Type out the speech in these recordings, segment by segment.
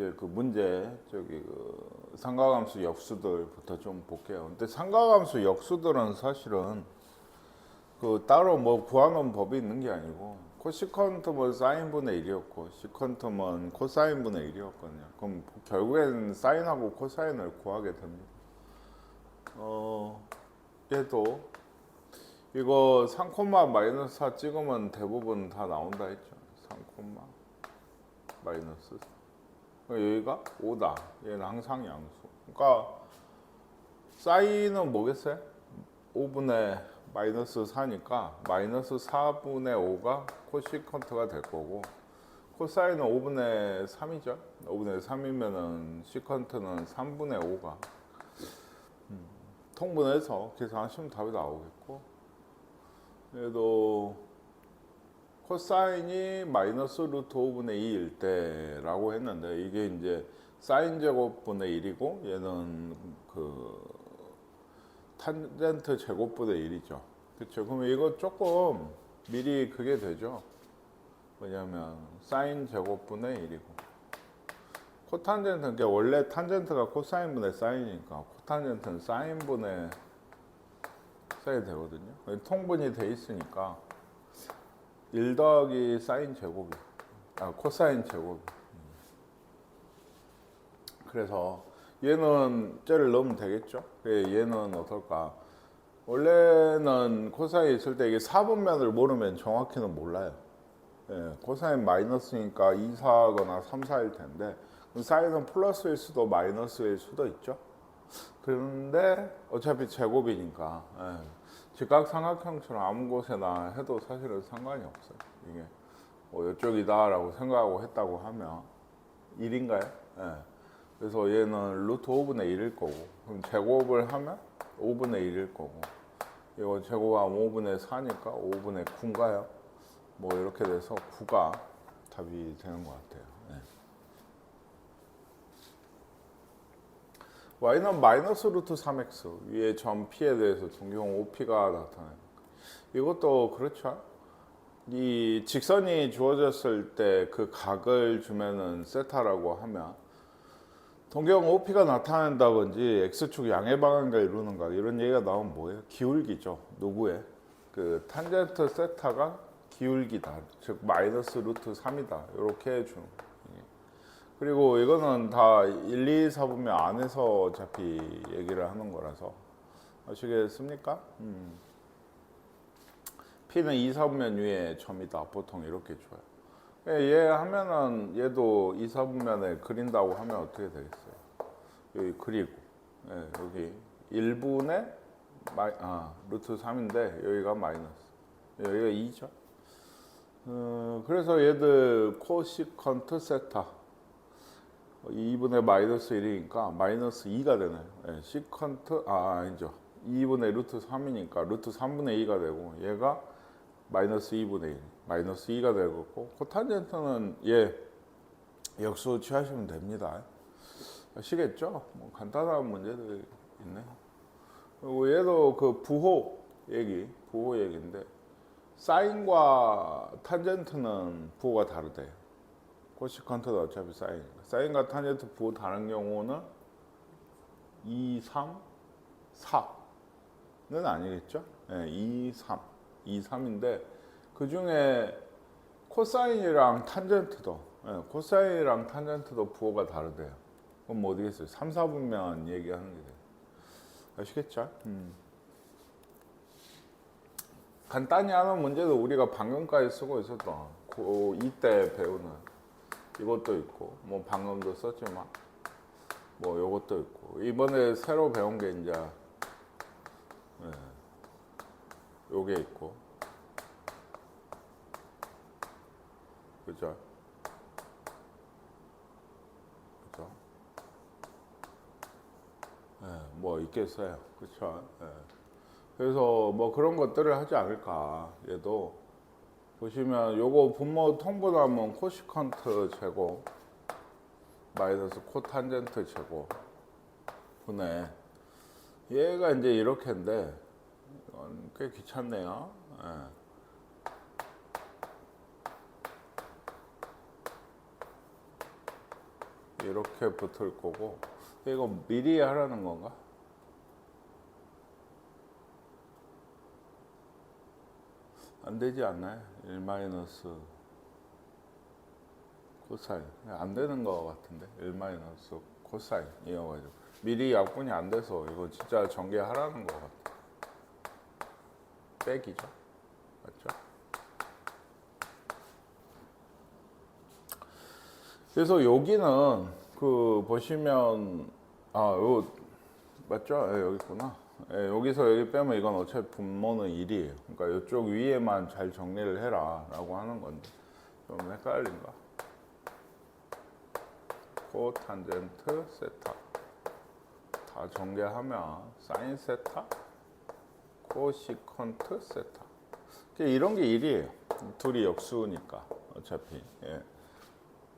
이제 그 문제 저기 그 상가함수 역수들부터 좀 볼게요. 근데 상가함수 역수들은 사실은 그 따로 뭐 구하는 법이 있는 게 아니고 코시컨트면 사인분의 1이었고 시컨트면 코사인분의 1이었거든요. 그럼 결국엔 사인하고 코사인을 구하게 됩니다. 얘도 이거 3, 마이너스 4 찍으면 대부분 다 나온다 했죠. 3, 마이너스 4. 여기가 5다. 얘는 항상 양수. 그러니까 사인은 뭐겠어요? 5분의 마이너스 4니까 마이너스 4분의 5가 코시컨트가 될 거고 코사인은 5분의 3이죠. 5분의 3이면은 시컨트는 3분의 5가 통분해서 계산하시면 답이 나오겠고 얘도 코사인이 마이너스 루트 5분의 2일 때라고 했는데 이게 이제 사인 제곱분의 1이고 얘는 그 탄젠트 제곱분의 1이죠. 그렇죠. 그러면 이거 조금 미리 그게 되죠. 왜냐면 사인 제곱분의 1이고 코탄젠트는 원래 탄젠트가 코사인분의 사인이니까 코탄젠트는 사인분의 사인 되거든요. 통분이 돼 있으니까 1 더하기 사인 제곱이 코사인 제곱. 그래서 얘는 쟤를 넣으면 되겠죠. 얘는 어떨까? 원래는 코사인 있을 때 이게 4분면을 모르면 정확히는 몰라요. 예, 코사인 마이너스니까 2, 4거나 3, 4일 텐데 사인은 플러스일 수도 마이너스일 수도 있죠. 그런데 어차피 제곱이니까 직각삼각형처럼 아무 곳에나 해도 사실은 상관이 없어요. 이게 뭐 이쪽이다라고 생각하고 했다고 하면 1인가요? 예. 그래서 얘는 루트 5분의 1일 거고 그럼 제곱을 하면 5분의 1일 거고 이거 제곱하면 5분의 4니까 5분의 9인가요? 뭐 이렇게 돼서 9가 답이 되는 것 같아요. 네. y는 마이너스 루트 3x 위에 점 p에 대해서 동경 OP가 나타나요. 이것도 그렇죠. 이 직선이 주어졌을 때 그 각을 주면은 세타라고 하면 동경 OP가 나타난다든지 x축 양의 방향과 이루는 각 이런 얘기가 나오면 뭐예요? 기울기죠. 누구의? 그 탄젠트 세타가 기울기다. 즉 마이너스 루트 3이다. 이렇게 해주는 거예요. 그리고 이거는 다 1, 2, 4분면 안에서 어차피 얘기를 하는 거라서 아시겠습니까? P는 2, 4분면 위에 점이다. 보통 이렇게 줘요. 얘 하면은 얘도 2, 4분면에 그린다고 하면 어떻게 되겠어요? 여기 그리고 여기 1분의 루트 3인데 여기가 마이너스 여기가 2죠. 그래서 얘들 코시컨트 세타 2분의 마이너스 1이니까 마이너스 2가 되나요? 시컨트 아니죠. 2분의 루트 3이니까 루트 3분의 2가 되고 얘가 마이너스 2분의 1 마이너스 2가 되고 코탄젠트는 얘 역수 취하시면 됩니다. 아시겠죠? 뭐 간단한 문제들이 있네. 그리고 얘도 그 부호 얘기인데 사인과 탄젠트는 부호가 다르대요. 코시컨트도 어차피 사인이니까. 사인과 탄젠트 부호 다른 경우는 2, 3, 4는 아니겠죠? 2, 3, 2, 3인데 그 중에 코사인이랑 탄젠트도 부호가 다르대요. 그럼 뭐 어디겠어요? 3, 4분면 얘기하는 게 돼요. 아시겠죠? 간단히 하는 문제도 우리가 방금까지 쓰고 있었던 고2 때 배우는 이것도 있고 뭐 방금도 썼지만 뭐 요것도 있고 이번에 새로 배운 게 이제 요게 있고 그죠? 뭐 있겠어요. 그렇죠? 그래서 뭐 그런 것들을 하지 않을까. 얘도 보시면 요거 분모 통분하면 코시컨트 제곱 마이너스 코탄젠트 제곱 분의 얘가 이제 이렇게인데 이건 꽤 귀찮네요. 이렇게 붙을 거고 이거 미리 하라는 건가? 안 되지 않나요? 1 마이너스 코사인 안 되는 거 같은데 1 마이너스 코사인 이어가지고 미리 약분이 안 돼서 이거 진짜 전개하라는 거 같아. 빼기죠, 맞죠? 그래서 여기는 그 보시면 요 맞죠? 여기 있구나. 여기서 여기 빼면 이건 어차피 분모는 1이에요. 그러니까 이쪽 위에만 잘 정리를 해라 라고 하는 건데 좀 헷갈린가? 코탄젠트 세타 다 전개하면 사인 세타 코시컨트 세타 이런 게 1이에요. 둘이 역수니까 어차피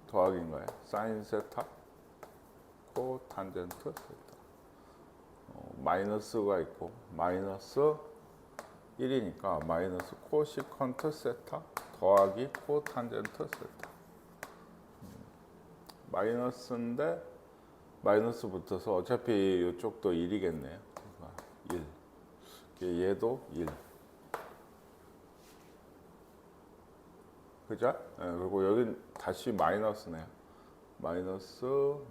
더하기인 거예요. 사인 세타 코탄젠트 세타 마이너스가 있고 마이너스 1이니까 마이너스 코시컨트 세타 더하기 코탄젠트 세타 마이너스인데 마이너스 붙어서 어차피 이쪽도 1이겠네요. 그러니까 1 얘도 1 그죠? 그리고 여긴 다시 마이너스네요. 마이너스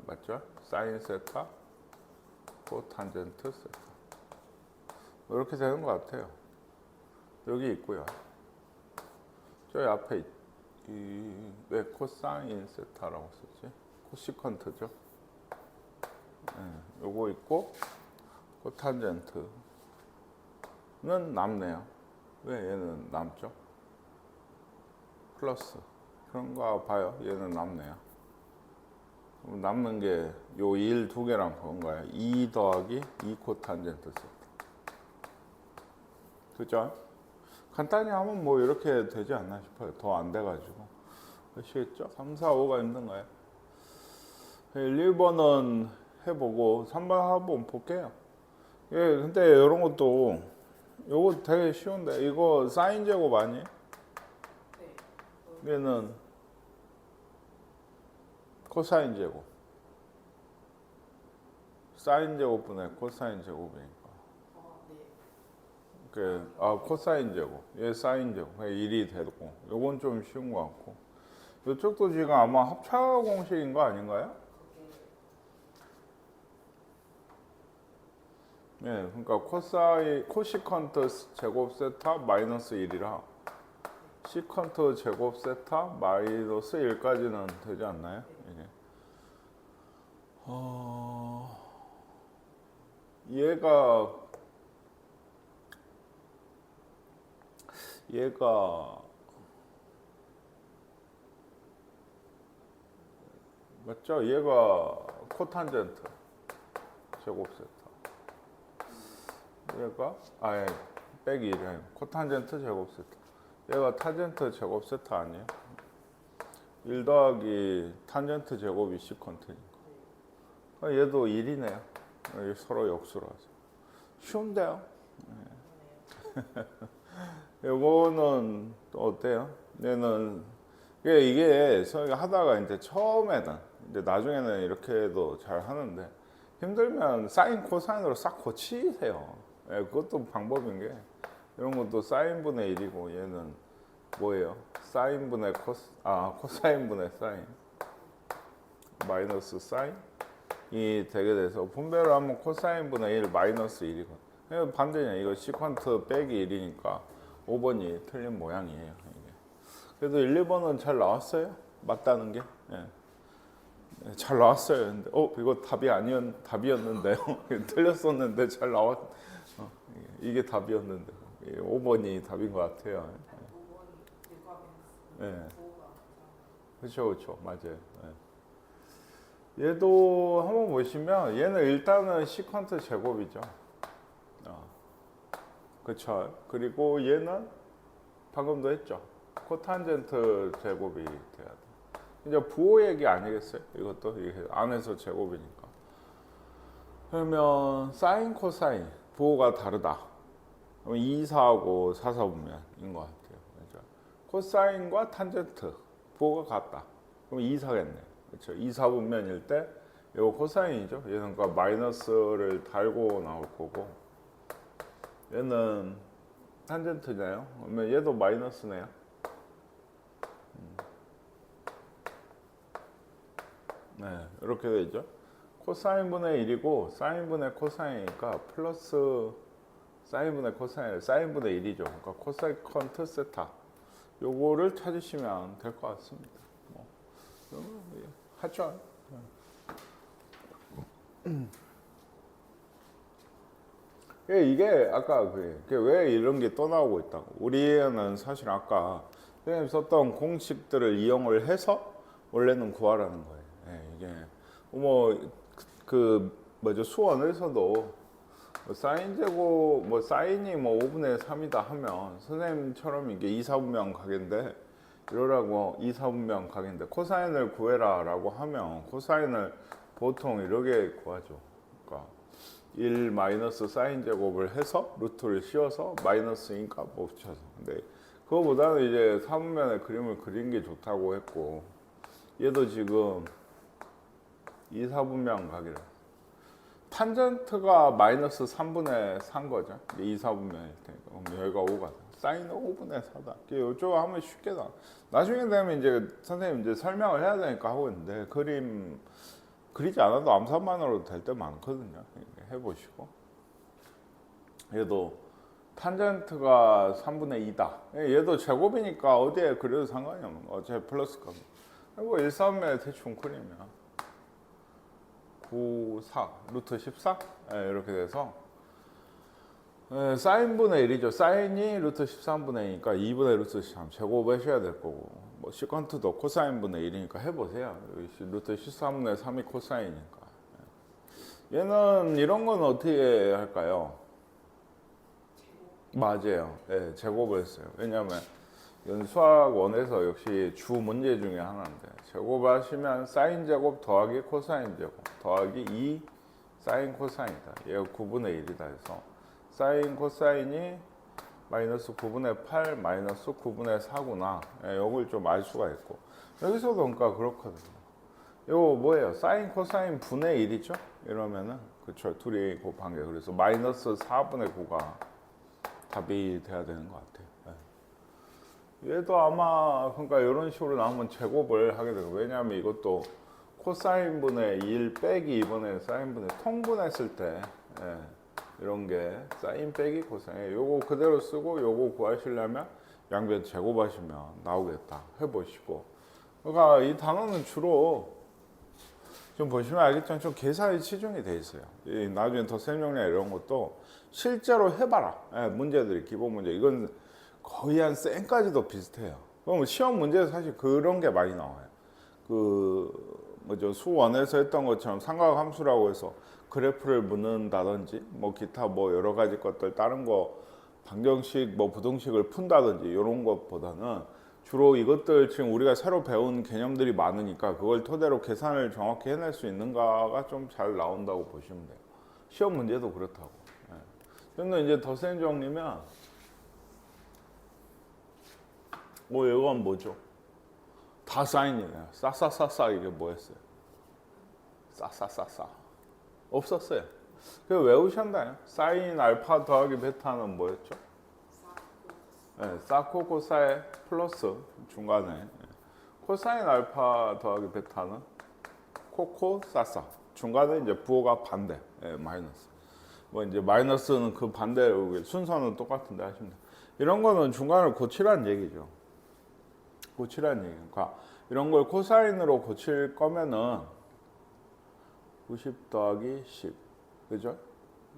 맞죠? 사인 세타 코탄젠트 세타 이렇게 되는 것 같아요. 여기 있고요. 저기 앞에 왜 코사인 세타라고 썼지? 코시컨트죠. 요거 있고 코탄젠트는 남네요. 왜 얘는 남죠? 플러스 그런가 봐요. 얘는 남네요. 남는 게 요 1 두 개랑 그건가요? 2 더하기 2 코탄젠트 세타. 그죠? 간단히 하면 뭐 이렇게 되지 않나 싶어요. 더 안 돼가지고. 아시겠죠? 3, 4, 5가 힘든가요? 1, 2번은 해보고 3번 한번 볼게요. 근데 이런 것도 요거 되게 쉬운데 이거 사인 제곱 아니에요? 얘는 코사인 제곱. 사인 제곱분의 코사인 제곱이니까. 코사인 제곱. 얘 사인 제곱. 1이 되고. 요건 좀 쉬운 것 같고. 이쪽도 지금 아마 합차 공식인 거 아닌가요? 그러니까 코시컨트 제곱 세타 마이너스 1이라 시컨트 제곱 세타 마이너스 1까지는 되지 않나요? 이게. 얘가 맞죠? 얘가 코탄젠트 제곱 세타. 얘가 빼기 1이에요. 코탄젠트 제곱 세타. 얘가 탄젠트 제곱 세타 아니에요? 1 더하기 탄젠트 제곱이 시컨트니까. 얘도 1이네요. 서로 역수라서. 쉬운데요? 요거는 어때요? 얘는 이게 하다가 이제 처음에는 이제 나중에는 이렇게 해도 잘 하는데 힘들면 사인 코사인으로 싹 고치세요. 그것도 방법인 게 이런 것도 사인분의 1이고 얘는 뭐예요? 사인분의 코사인분의 사인 마이너스 사인이 되게 돼서 분배를 하면 코사인분의 1 마이너스 1이거든요. 반대냐 이거 시퀀트 빼기 1이니까 5번이 틀린 모양이에요. 이게. 그래도 1, 2번은 잘 나왔어요. 맞다는 게. 잘 나왔어요. 근데 이거 답이었는데요. 틀렸었는데 잘 나왔. 이게 답이었는데 5번이 답인 것 같아요. 그렇죠, 맞아요. 얘도 한번 보시면 얘는 일단은 시퀀트 제곱이죠. 그렇죠. 그리고 얘는 방금도 했죠. 코탄젠트 제곱이 돼야 돼. 이제 부호 얘기 아니겠어요? 이것도 이게 안에서 제곱이니까. 그러면 사인 코사인 부호가 다르다. 그럼 2, 4하고 4, 4분면인 것 같아요. 그렇죠? 코사인과 탄젠트 부호가 같다. 그럼 2, 4겠네. 그렇죠. 2, 4분면일 때 이거 코사인이죠. 얘는 그러니까 마이너스를 달고 나올 거고 얘는 탄젠트네요. 그러면 얘도 마이너스네요. 네, 이렇게 되죠. 코사인분의 1이고 사인분의 코사인이니까 플러스 사인분의 코사인, 사인분의 1이죠. 그러니까 코세컨트 세타. 요거를 찾으시면 될 것 같습니다. 뭐, 하죠. 이게 아까 왜 이런 게 또 나오고 있다고. 우리는 사실 아까 선생님 썼던 공식들을 이용을 해서 원래는 구하라는 거예요. 이게 뭐죠 수원에서도 사인 제곱 사인이 5분의 3이다 하면 선생님처럼 이게 2, 4분면 가게인데 이러라고 2, 4분면 가게인데 코사인을 구해라 라고 하면 코사인을 보통 이렇게 구하죠. 그러니까 1 마이너스 사인 제곱을 해서 루트를 씌워서 마이너스니까 붙여서. 근데 그거보다는 이제 4분면의 그림을 그리는 게 좋다고 했고 얘도 지금 2, 4분면 가기를 탄젠트가 마이너스 3분의 4인 거죠. 2, 4분면일 테니까. 그럼 여기가 5가 사인 5분의 4다. 이쪽 하면 쉽게 나중에 되면 이제 선생님 이제 설명을 해야 되니까 하고 있는데 그림 그리지 않아도 암산만으로도 될 때 많거든요. 해보시고 얘도 탄젠트가 3분의 2다. 얘도 제곱이니까 어디에 그려도 상관이 없는 거. 어차피 플러스 겁니다. 뭐 1, 3에 대충 그리면 9, 4, 루트 14 이렇게 돼서 사인분의 1이죠. 사인이 루트 13분의 2니까 2분의 루트 13 제곱하셔야 될 거고 뭐 시컨트도 코사인분의 1이니까 해보세요. 루트 13분의 3이 코사인이니까. 얘는 이런 건 어떻게 할까요? 맞아요. 제곱을 했어요. 왜냐하면 수학 원에서 역시 주 문제 중에 하나인데 제곱하시면 사인 제곱 더하기 코사인 제곱 더하기 2 사인 코사인이다. 얘가 9분의 1이다 해서 사인 코사인이 마이너스 9분의 8 마이너스 9분의 4구나. 이걸 좀 알 수가 있고 여기서도 그러니까 그렇거든요. 이거 뭐예요? 사인 코사인 분의 1이죠? 이러면은 그쵸 둘이 곱한 게 그래서 마이너스 4분의 9가 답이 돼야 되는 것 같아요. 얘도 아마 그러니까 이런 식으로 나오면 제곱을 하게 되고 왜냐하면 이것도 코사인분의 1 빼기 2분의 사인분의 통분했을 때 이런 게 사인 빼기 코사인 요거 그대로 쓰고 요거 구하시려면 양변 제곱하시면 나오겠다 해보시고 그러니까 이 단어는 주로 좀 보시면 알겠지만 좀 계산이 치중이 돼 있어요. 나중에 덧셈 정리나 이런 것도 실제로 해봐라. 문제들이 기본 문제 이건 거의 한 쌩까지도 비슷해요. 그럼 시험 문제에 사실 그런 게 많이 나와요. 수원에서 했던 것처럼 삼각함수라고 해서 그래프를 묻는다든지 뭐 기타 뭐 여러 가지 것들 다른 거 방정식 뭐 부등식을 푼다든지 이런 것보다는 주로 이것들 지금 우리가 새로 배운 개념들이 많으니까 그걸 토대로 계산을 정확히 해낼 수 있는가가 좀 잘 나온다고 보시면 돼요. 시험 문제도 그렇다고. 저는 이제 덧셈 정리면 이건 뭐죠? 다 사인이네요. 싸싸싸싸 이게 뭐였어요? 싸싸싸싸 없었어요. 그 외우셨나요? 사인 알파 더하기 베타는 뭐였죠? 사코 코사의 플러스 중간에 코사인 알파 더하기 베타는 코코 사사 중간에 이제 부호가 반대 마이너스 뭐 이제 마이너스는 그 반대로 순서는 똑같은데 하시면 돼요. 이런 거는 중간을 고치라는 얘기죠. 고치라는 얘기. 그러니까 이런 걸 코사인으로 고칠 거면은 90 더하기 10 그죠?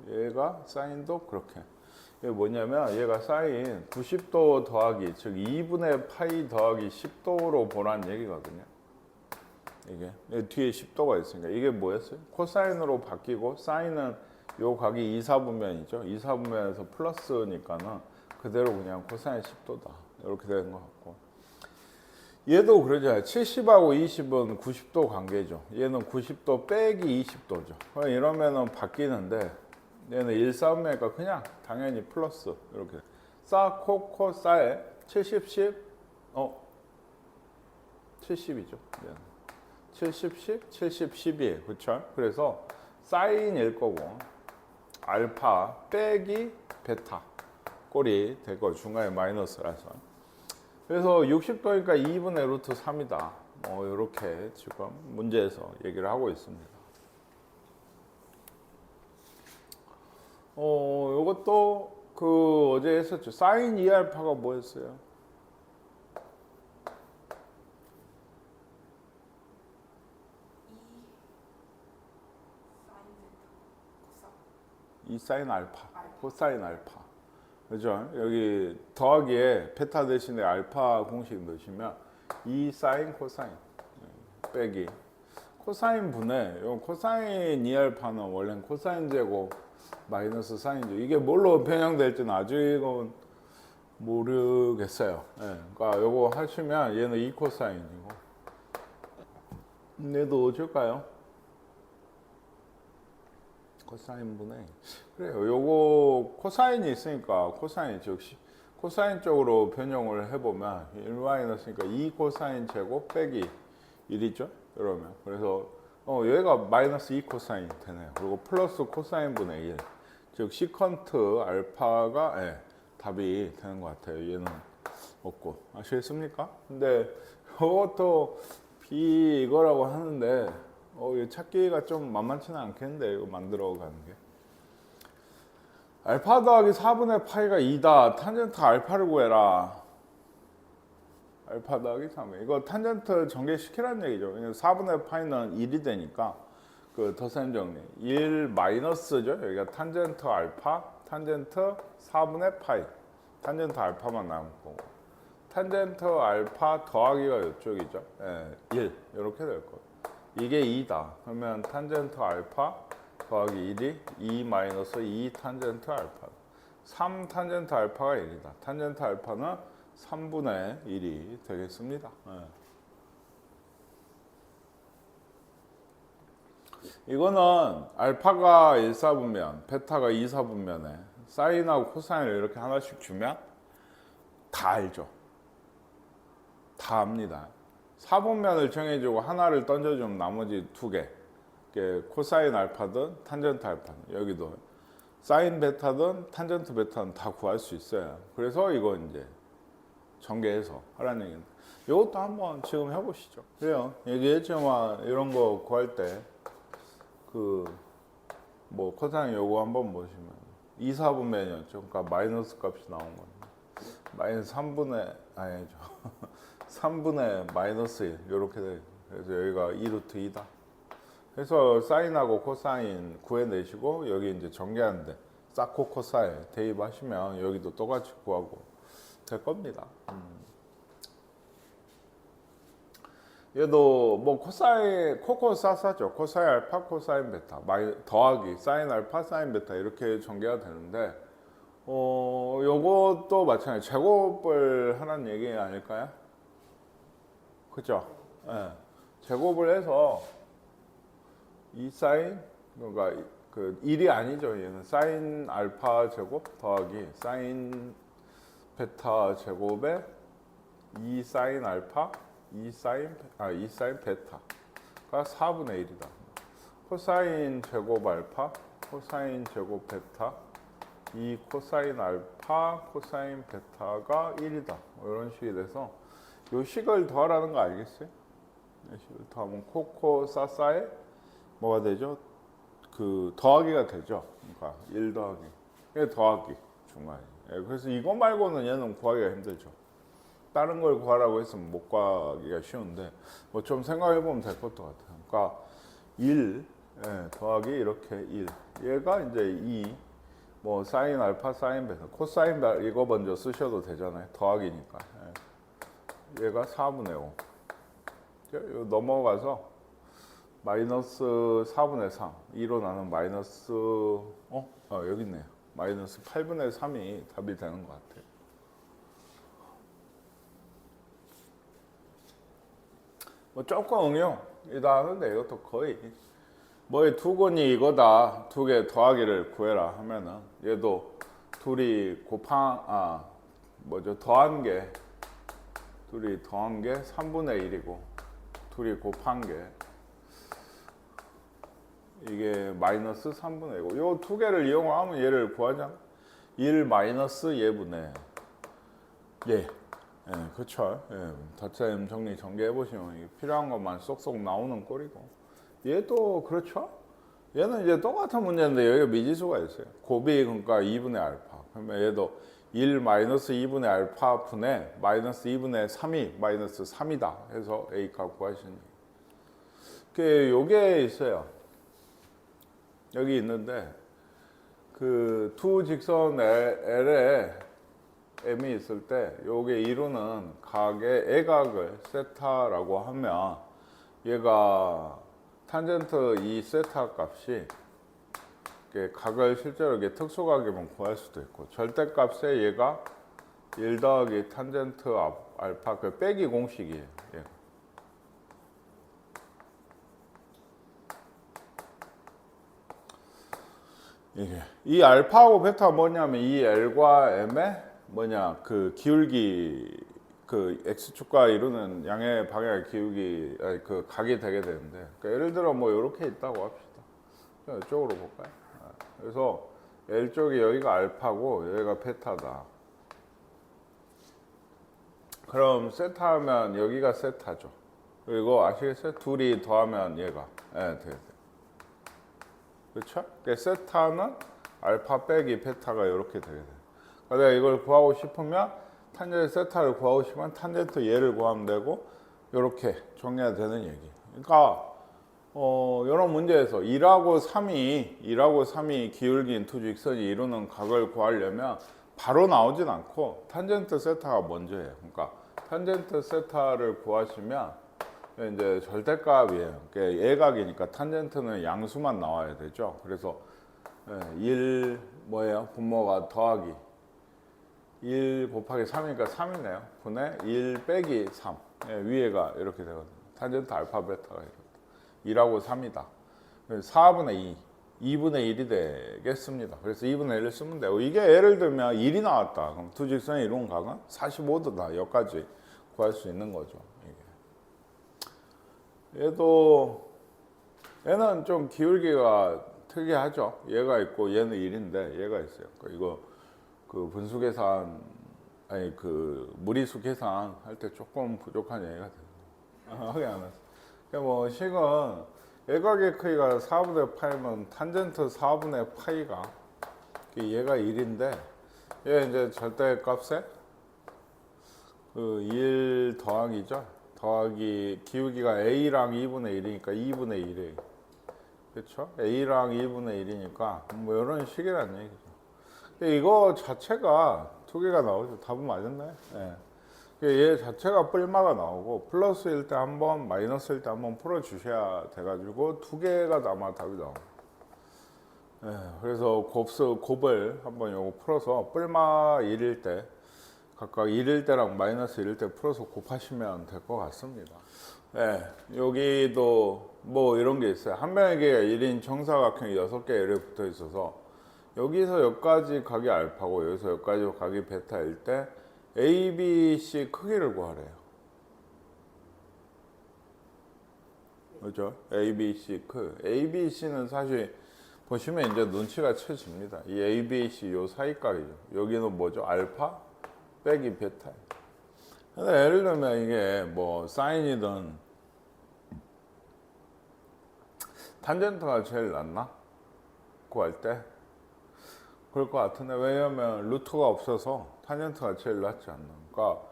얘가 사인도 그렇게 이게 뭐냐면 얘가 사인 90도 더하기 즉 2분의 파이 더하기 10도로 보란 얘기거든요. 이게 뒤에 10도가 있으니까 이게 뭐였어요? 코사인으로 바뀌고 사인은 요 각이 2, 4분면이죠. 2, 4분면에서 플러스니까는 그대로 그냥 코사인 10도다 이렇게 되는 것 같고 얘도 그러죠. 70하고 20은 90도 관계죠. 얘는 90도 빼기 20도죠. 이러면은 바뀌는데 얘는 1, 4분면이니까 그냥 당연히 플러스 이렇게 싸, 코, 코, 싸에 70, 10 70이죠. 70, 10, 70, 10이 그쵸? 그래서 사인일 거고 알파 빼기 베타 꼴이 될 거 중간에 마이너스라서 그래서 60도니까 2분의 루트 3이다 뭐 이렇게 지금 문제에서 얘기를 하고 있습니다. 요것도 그 어제 했었죠. 사인 2알파가 뭐였어요? 이 사인 알파, 코사인 알파. 그죠? 여기 더하기에 베타 대신에 알파 공식 넣으시면 이 사인 코사인 빼기 코사인 분의 요 코사인 2알파는 원래는 코사인 제곱 마이너스 사인 제곱 이게 뭘로 변형될지는 아직 이건 모르겠어요. 예, 그러니까 요거 하시면 얘는 2 코사인이고 얘도 어쩔까요? 코사인 분의 그래요. 요거 코사인이 있으니까 코사인 즉 코사인 쪽으로 변형을 해보면 1마이너스니까 2 코사인 제곱 빼기 1이죠. 그러면 그래서 얘가 마이너스 2 코사인이 되네요. 그리고 플러스 코사인 분의 1 즉 시컨트 알파가 답이 되는 것 같아요. 얘는 없고 아시겠습니까? 근데 이것도 이거라고 하는데 이거 찾기가 좀 만만치는 않겠는데 이거 만들어 가는 게 알파 더하기 4분의 파이가 2다. 탄젠트 알파를 구해라. 알파 더하기 3 이거 탄젠트 전개시키라는 얘기죠. 왜냐면 4분의 파이는 1이 되니까 그 더셈 정리 1 마이너스죠. 여기가 탄젠트 알파 탄젠트 4분의 파이 탄젠트 알파만 남은 거고 탄젠트 알파 더하기가 이쪽이죠. 1 이렇게 될 거예요. 이게 2다. 그러면 탄젠트 알파 더하기 1이 2 마이너스 2 탄젠트 알파 3 탄젠트 알파가 1이다. 탄젠트 알파는 3분의 1이 되겠습니다. 이거는 알파가 1사분면 베타가 2사분면에 사인하고 코사인을 이렇게 하나씩 주면 다 알죠. 다 압니다. 4분면을 정해주고 하나를 던져주면 나머지 2개 코사인 알파든 탄젠트 알파든 여기도 사인 베타든 탄젠트 베타든 다 구할 수 있어요. 그래서 이거 이제 전개해서 하라는 얘기인데 이것도 한번 지금 해보시죠. 그래요. 얘기했지만 이런 거 구할 때 그 뭐 코사인 요거 한번 보시면 2, 4분면이었죠. 그러니까 마이너스 값이 나온 건데 마이너스 3분의 아니죠. 3분의 마이너스 1 이렇게 돼. 그래서 여기가 2루트 2다. 그래서 사인하고 코사인 구해내시고 여기 이제 전개하는데 사코 코사인 대입하시면 여기도 똑같이 구하고 될 겁니다. 얘도 뭐 코사인 코코사사죠. 코사인 알파 코사인 베타 더하기 사인 알파 사인 베타 이렇게 전개가 되는데 요것도 마찬가지 제곱을 하라는 얘기 아닐까요? 그죠? 제곱을 해서 이 사인 그러니까 그 1이 아니죠. 얘는 사인 알파 제곱 더하기 사인 베타 제곱에 2 사인 알파 2 사인 베타가 4분의 1이다. 코사인 제곱 알파 코사인 제곱 베타 2 코사인 알파 코사인 베타가 1이다. 이런 식이 돼서 요 식을 더하라는 거 알겠어요? 이 식을 더하면 코코사사에 뭐가 되죠? 그 더하기가 되죠. 그러니까 1 더하기. 이게 더하기 중간에. 그래서 이거 말고는 얘는 구하기가 힘들죠. 다른 걸 구하라고 했으면 못 구하기가 쉬운데 뭐 좀 생각해 보면 될 것도 같아요. 그러니까 1 더하기 이렇게 1. 얘가 이제 2 뭐 사인 알파 사인 베타 코사인 이거 먼저 쓰셔도 되잖아요. 더하기니까. 얘가 4분의 5. 넘어가서 마이너스 4분의 3 2로 나눈 마이너스 여기 있네요. 마이너스 8분의 3이 답이 되는 것 같아요. 뭐 조금 응용이다 하는데 이것도 거의 뭐의 두근이 이거다 두 개 더하기를 구해라 하면은 얘도 둘이 더한 게 3분의 1이고 둘이 곱한 게 이게 마이너스 3분의 1이고 요 두 개를 이용하면 얘를 구하잖아. 1 마이너스 얘분의 얘. 예, 그렇죠. 예, 덧셈 정리 전개해 보시면 필요한 것만 쏙쏙 나오는 꼴이고 얘도 그렇죠. 얘는 이제 똑같은 문제인데 여기가 미지수가 있어요. 곱이 그러니까 2분의 알파. 그러면 얘도 1 마이너스 2분의 알파 분의 마이너스 2분의 3이 마이너스 3이다 해서 A 값 구하시는 거예요. 요게 있어요. 여기 있는데 그 두 직선 L에 M이 있을 때 요게 이루는 각의 애각을 세타라고 하면 얘가 탄젠트 이 세타 값이 각을 실제로 이게 특수각이면 구할 수도 있고 절대값에 얘가 1 더하기 탄젠트 알파 그 빼기 공식이에요. 예. 이게 이 알파하고 베타가 뭐냐면 이 L과 M의 뭐냐 그 기울기 그 x축과 이루는 양의 방향의 기울기 그 각이 되게 되는데 그러니까 예를 들어 뭐 이렇게 있다고 합시다. 이쪽으로 볼까요? 그래서 L 쪽이 여기가 알파고 여기가 베타다. 그럼 세타하면 여기가 세타죠. 그리고 아시겠어요? 둘이 더하면 얘가 되게 돼. 그렇죠? 그러니까 세타는 알파 빼기 베타가 이렇게 되게 돼. 내가 이걸 구하고 싶으면 탄젠트 세타를 구하고 싶으면 탄젠트 얘를 구하면 되고 이렇게 정리가 되는 얘기. 그러니까 이런 문제에서 1하고 3이 기울긴 두 직선이 이루는 각을 구하려면 바로 나오진 않고 탄젠트 세타가 먼저예요. 그러니까 탄젠트 세타를 구하시면 이제 절대값이에요. 그러니까 예각이니까 탄젠트는 양수만 나와야 되죠. 그래서 1 뭐예요? 분모가 더하기 1 곱하기 3이니까 3이네요. 분의 1 빼기 3. 위에가 이렇게 되거든요. 탄젠트 알파 베타가 이렇게 1하고 3이다. 4분의 2, 2분의 1이 되겠습니다. 그래서 2분의 1을 쓰면 되고 이게 예를 들면 1이 나왔다. 그럼 두 직선이 이룬 각은 45도다. 여기까지 구할 수 있는 거죠. 얘는 좀 기울기가 특이하죠. 얘가 있고 얘는 1인데 얘가 있어요. 이거 그 분수 계산 아니 그 무리수 계산 할 때 조금 부족한 얘기가 돼요. 하게 안 했어. 그러니까 뭐 식은 예각의 크기가 4분의 파이면 탄젠트 4분의 파이가 얘가 1인데 얘 이제 절대값에 그 1 더하기죠. 더하기 기울기가 A랑 2분의 1이니까 2분의 1이에요. 그렇죠? A랑 2분의 1이니까 뭐 이런 식이란 얘기죠. 이거 자체가 두 개가 나오죠. 답은 맞았나요? 네. 얘 자체가 뿔마가 나오고 플러스일 때 한 번, 마이너스일 때 한 번 풀어주셔야 돼가지고 두 개가 아마 답이 나옵니다. 네. 그래서 곱을 한번 요거 풀어서 뿔마 1일 때 각각 1일 때랑 마이너스 1일 때 풀어서 곱하시면 될 것 같습니다. 네, 여기도 뭐 이런 게 있어요. 한 명에게 1인 정사각형이 6개 L에 붙어 있어서 여기서 여기까지 각이 알파고 여기서 여기까지 각이 베타일 때 A, B, C 크기를 구하래요. 그렇죠? A, B, C A, B, C는 사실 보시면 이제 눈치가 채집니다. 이 A, B, C 요 사이각이죠. 여기는 뭐죠? 알파 빼기 베타. 근데 예를 들면 이게 뭐 사인이든 탄젠트가 제일 낫나? 구할 때? 그럴 것 같은데 왜냐면 루트가 없어서 탄젠트가 제일 낫지 않나. 그러니까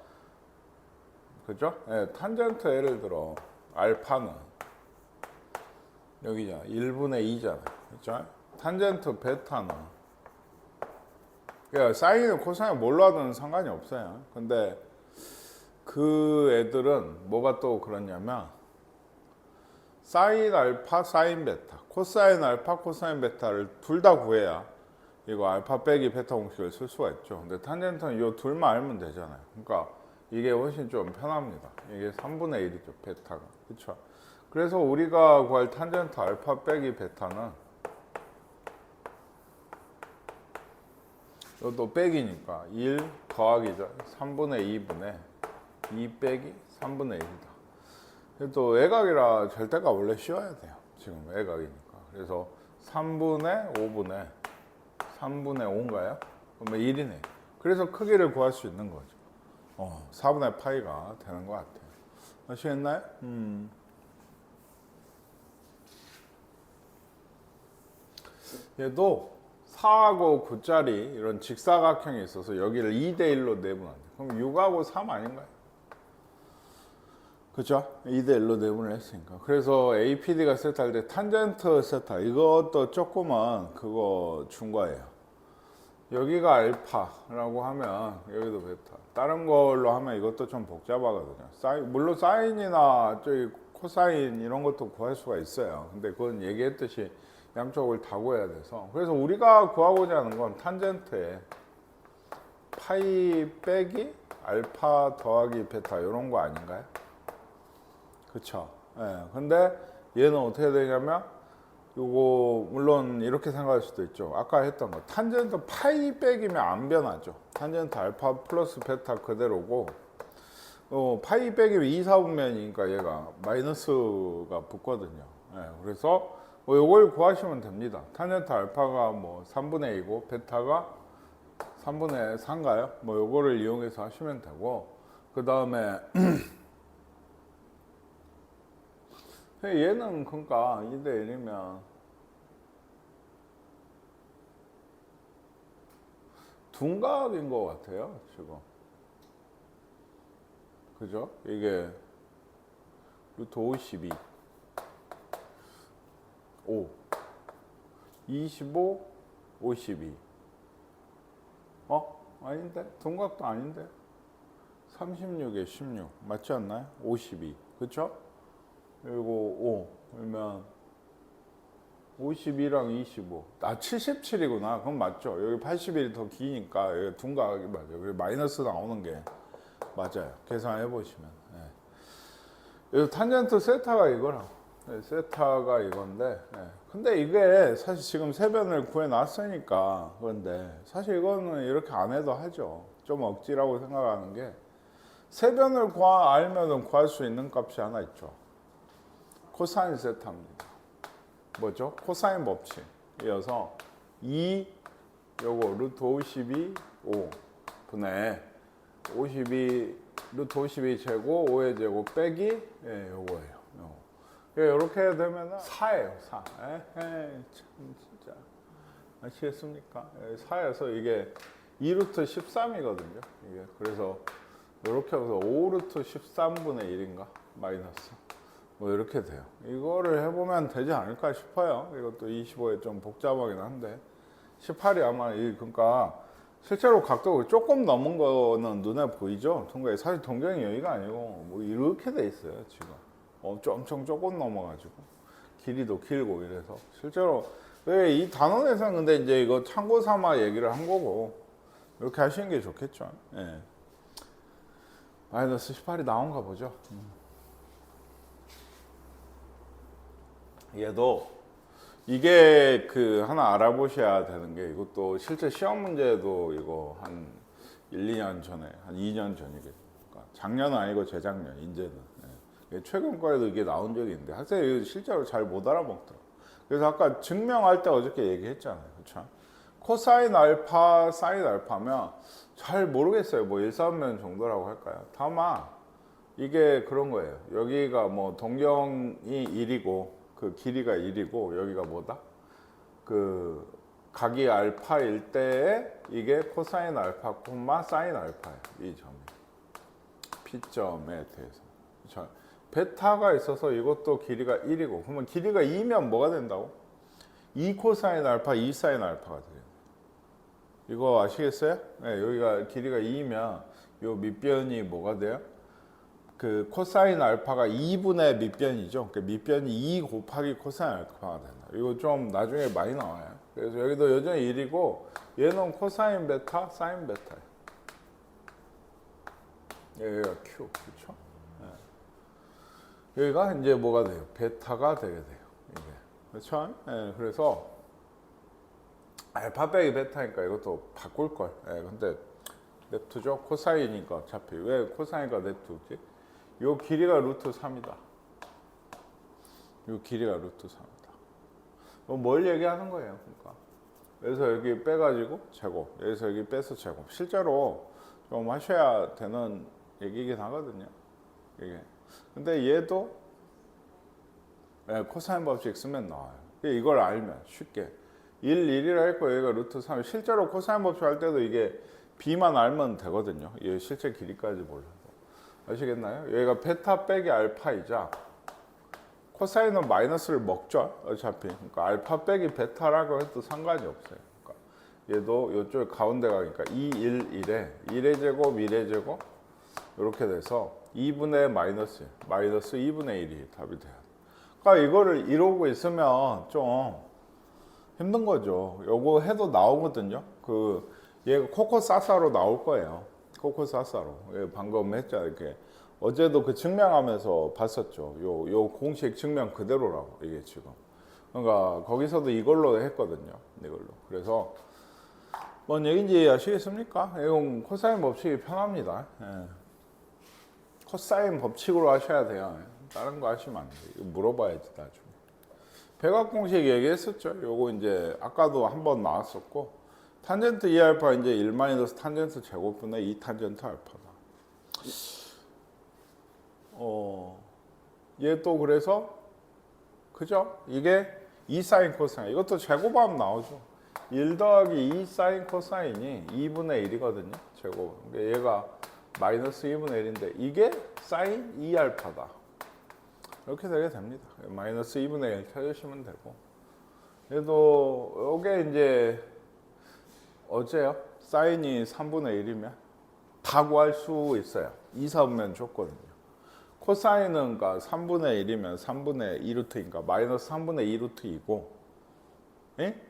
그죠? 네, 탄젠트 예를 들어 알파는 여기잖아. 1분의 2잖아. 그죠? 탄젠트 베타는 그러니까 사인을 코사인 뭘로 하든 상관이 없어요. 근데 그 애들은 뭐가 또 그러냐면 사인 알파, 사인 베타, 코사인 알파, 코사인 베타를 둘 다 구해야 이거 알파 빼기 베타 공식을 쓸 수가 있죠. 근데 탄젠트는 이 둘만 알면 되잖아요. 그러니까 이게 훨씬 좀 편합니다. 이게 3분의 1이죠, 베타가. 그렇죠? 그래서 우리가 구할 탄젠트 알파 빼기 베타는 이것도 빼기니까 1 더하기죠. 3분의 2분의 2 빼기 3분의 1이다. 또 애각이라 절대가 원래 씌워야 돼요. 지금 애각이니까. 그래서 3분의 5분의 3분의 5인가요? 그러면 1이네. 그래서 크기를 구할 수 있는 거죠. 4분의 파이가 되는 것 같아요. 아시겠나요? 얘도 4하고 9짜리 이런 직사각형이 있어서 여기를 2대1로 내분 안 돼. 그럼 6하고 3 아닌가요? 그죠? 2대1로 내분을 했으니까. 그래서 APD가 세트할 때 탄젠트 세타 이것도 조금은 그거 준 거예요. 여기가 알파라고 하면 여기도 베타. 다른 걸로 하면 이것도 좀 복잡하거든요. 물론 사인이나 저기 코사인 이런 것도 구할 수가 있어요. 근데 그건 얘기했듯이 양쪽을 다 구해야 돼서. 그래서 우리가 구하고자 하는 건 탄젠트에 파이 빼기 알파 더하기 베타 이런 거 아닌가요? 그쵸? 예. 근데 얘는 어떻게 되냐면 요거 물론 이렇게 생각할 수도 있죠. 아까 했던 거 탄젠트 파이 빼기면 안 변하죠. 탄젠트 알파 플러스 베타 그대로고 파이 빼기면 2, 4분면이니까 얘가 마이너스가 붙거든요. 예. 그래서 뭐 요걸 구하시면 됩니다. 탄젠트 알파가 뭐 3분의 2고 베타가 3분의 4인가요? 뭐 요거를 이용해서 하시면 되고 그 다음에 얘는 그러니까 2대1이면 둔각인 것 같아요 지금. 그죠? 이게 루트 52 5 25 52 아닌데? 둔각도 아닌데? 36에 16 맞지 않나요? 52 그쵸? 그리고 5 그러면 52랑 25 77이구나. 그럼 맞죠? 여기 81이 더 기니까 여기 둔각이 맞아요. 여기 마이너스 나오는 게 맞아요. 계산해 보시면. 여기 탄젠트 세타가 이거라. 세타가 이건데 근데 이게 사실 지금 세변을 구해 놨으니까 그런데 사실 이거는 이렇게 안 해도 하죠. 좀 억지라고 생각하는 게 세변을 알면은 구할 수 있는 값이 하나 있죠. 코사인 세타입니다. 뭐죠? 코사인 법칙. 이어서 2 요거 루트 52 5 분의 52 루트 52 제곱 5의 제곱 빼기 요거예요. 이렇게 되면은 4예요. 4. 참 진짜 아시겠습니까? 4에서 이게 2루트 13이거든요. 이게 그래서 이렇게 해서 5루트 13분의 1인가 마이너스 뭐 이렇게 돼요. 이거를 해보면 되지 않을까 싶어요. 이것도 25에 좀 복잡하긴 한데 18이 아마 그러니까 실제로 각도가 조금 넘은 거는 눈에 보이죠. 동경이 사실 동경이 여기가 아니고 뭐 이렇게 돼 있어요 지금. 엄청 조금 넘어가지고 길이도 길고 이래서 실제로 왜 이 단원에서는 근데 이제 이거 참고 삼아 얘기를 한 거고 이렇게 하시는 게 좋겠죠. 예. 마이너스 18이 나온가 보죠. 얘도 이게 그 하나 알아보셔야 되는 게 이것도 실제 시험 문제도 이거 한 1, 2년 전에 한 2년 전이겠죠. 그러니까 작년은 아니고 재작년 이제는 최근 거에도 이게 나온 적이 있는데 학생이 실제로 잘 못 알아먹더라고. 그래서 아까 증명할 때 어저께 얘기했잖아요. 그렇죠? 코사인 알파, 사인 알파면 잘 모르겠어요. 뭐 1, 4면 정도라고 할까요? 다만 이게 그런 거예요. 여기가 뭐 동경이 1이고 그 길이가 1이고 여기가 뭐다? 그 각이 알파일 때에 이게 코사인 알파, 사인 알파예요. 이 점이. P점에 대해서. 그렇죠? 베타가 있어서 이것도 길이가 1이고 그러면 길이가 2면 뭐가 된다고? 2 코사인 알파, 2 사인 알파가 돼요. 이거 아시겠어요? 네, 여기가 길이가 2면 요 밑변이 뭐가 돼요? 그 코사인 알파가 2분의 밑변이죠. 그 밑변이 2 곱하기 코사인 알파가 된다. 이거 좀 나중에 많이 나와요. 그래서 여기도 여전히 1이고 얘는 코사인 베타, 사인 베타예요. 여기가 Q, 그렇죠? 여기가 이제 뭐가 돼요? 베타가 되게 돼요. 이게. 그렇죠? 그래서 알파 빼기 베타니까 이것도 바꿀 걸. 근데 냅두죠. 코사인이니까 어차피 왜 코사인과 냅두지? 요 길이가 루트 3이다. 요 길이가 루트 3이다. 뭘 얘기하는 거예요? 그러니까 여기서 여기 빼가지고 제곱, 여기서 여기 빼서 제곱. 실제로 좀 하셔야 되는 얘기긴 하거든요. 이게. 근데 얘도 코사인 법칙 쓰면 나와요. 이걸 알면 쉽게 1, 1이라 했고 여기가 루트 3. 실제로 코사인 법칙 할 때도 이게 b만 알면 되거든요. 이 실제 길이까지 몰라도. 아시겠나요? 여기가 베타 빼기 알파이자 코사인은 마이너스를 먹죠. 어차피. 그러니까 알파 빼기 베타라고 해도 상관이 없어요. 그러니까 얘도 이쪽 가운데 가니까 2, 1, 1에 1의 제곱, 1의 제곱 이렇게 돼서 2분의 마이너스 2분의 1이 답이 돼요. 그러니까 이거를 이러고 있으면 좀 힘든 거죠. 요거 해도 나오거든요. 얘가 코코사사로 나올 거예요. 코코사사로. 방금 했잖아요. 이렇게. 어제도 그 증명하면서 봤었죠. 요 공식 증명 그대로라고 이게 지금. 그러니까 거기서도 이걸로 했거든요. 이걸로. 그래서 뭔 얘기인지 아시겠습니까? 이건 코사인 법칙이 편합니다. 예. 코사인 법칙으로 하셔야 돼요. 다른 거 하시면 안 돼요. 이거 물어봐야지 나중에. 백악 공식 얘기했었죠. 요거 이제 아까도 한번 나왔었고 탄젠트 2알파 이제 1 마이너스 탄젠트 제곱분의 2 탄젠트 알파다. 얘 또 그래서 그죠? 이게 2 사인 코사인 이것도 제곱하면 나오죠. 1 더하기 2 사인 코사인이 2분의 1이거든요. 제곱. 그러니까 얘가 마이너스 2분의 1인데 이게 사인 2알파다. 이렇게 되게 됩니다. 마이너스 2분의 1 찾으시면 되고 얘도 요게 이제 어제요? 사인이 3분의 1이면 다 구할 수 있어요. 2, 4분면 줬거든요. 코사인은 그러니까 3분의 1이면 3분의 2루트니까 마이너스 3분의 2루트이고 예?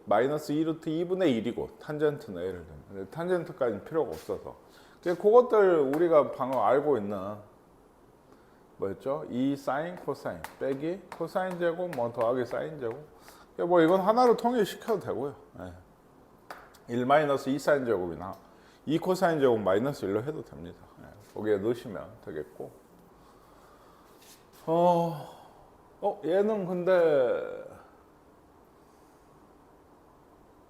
마이너스 2루트 2분의 1이고 탄젠트는 예를 들면 탄젠트까지는 필요가 없어서 그것들 우리가 방금 알고 있는 뭐였죠? 2 사인 코사인 빼기 코사인 제곱 뭐 더하기 사인 제곱 뭐 이건 하나로 통일시켜도 되고요. 예. 1 마이너스 2 사인 제곱이나 2 코사인 제곱 마이너스 1로 해도 됩니다. 예. 거기에 넣으시면 되겠고 얘는 근데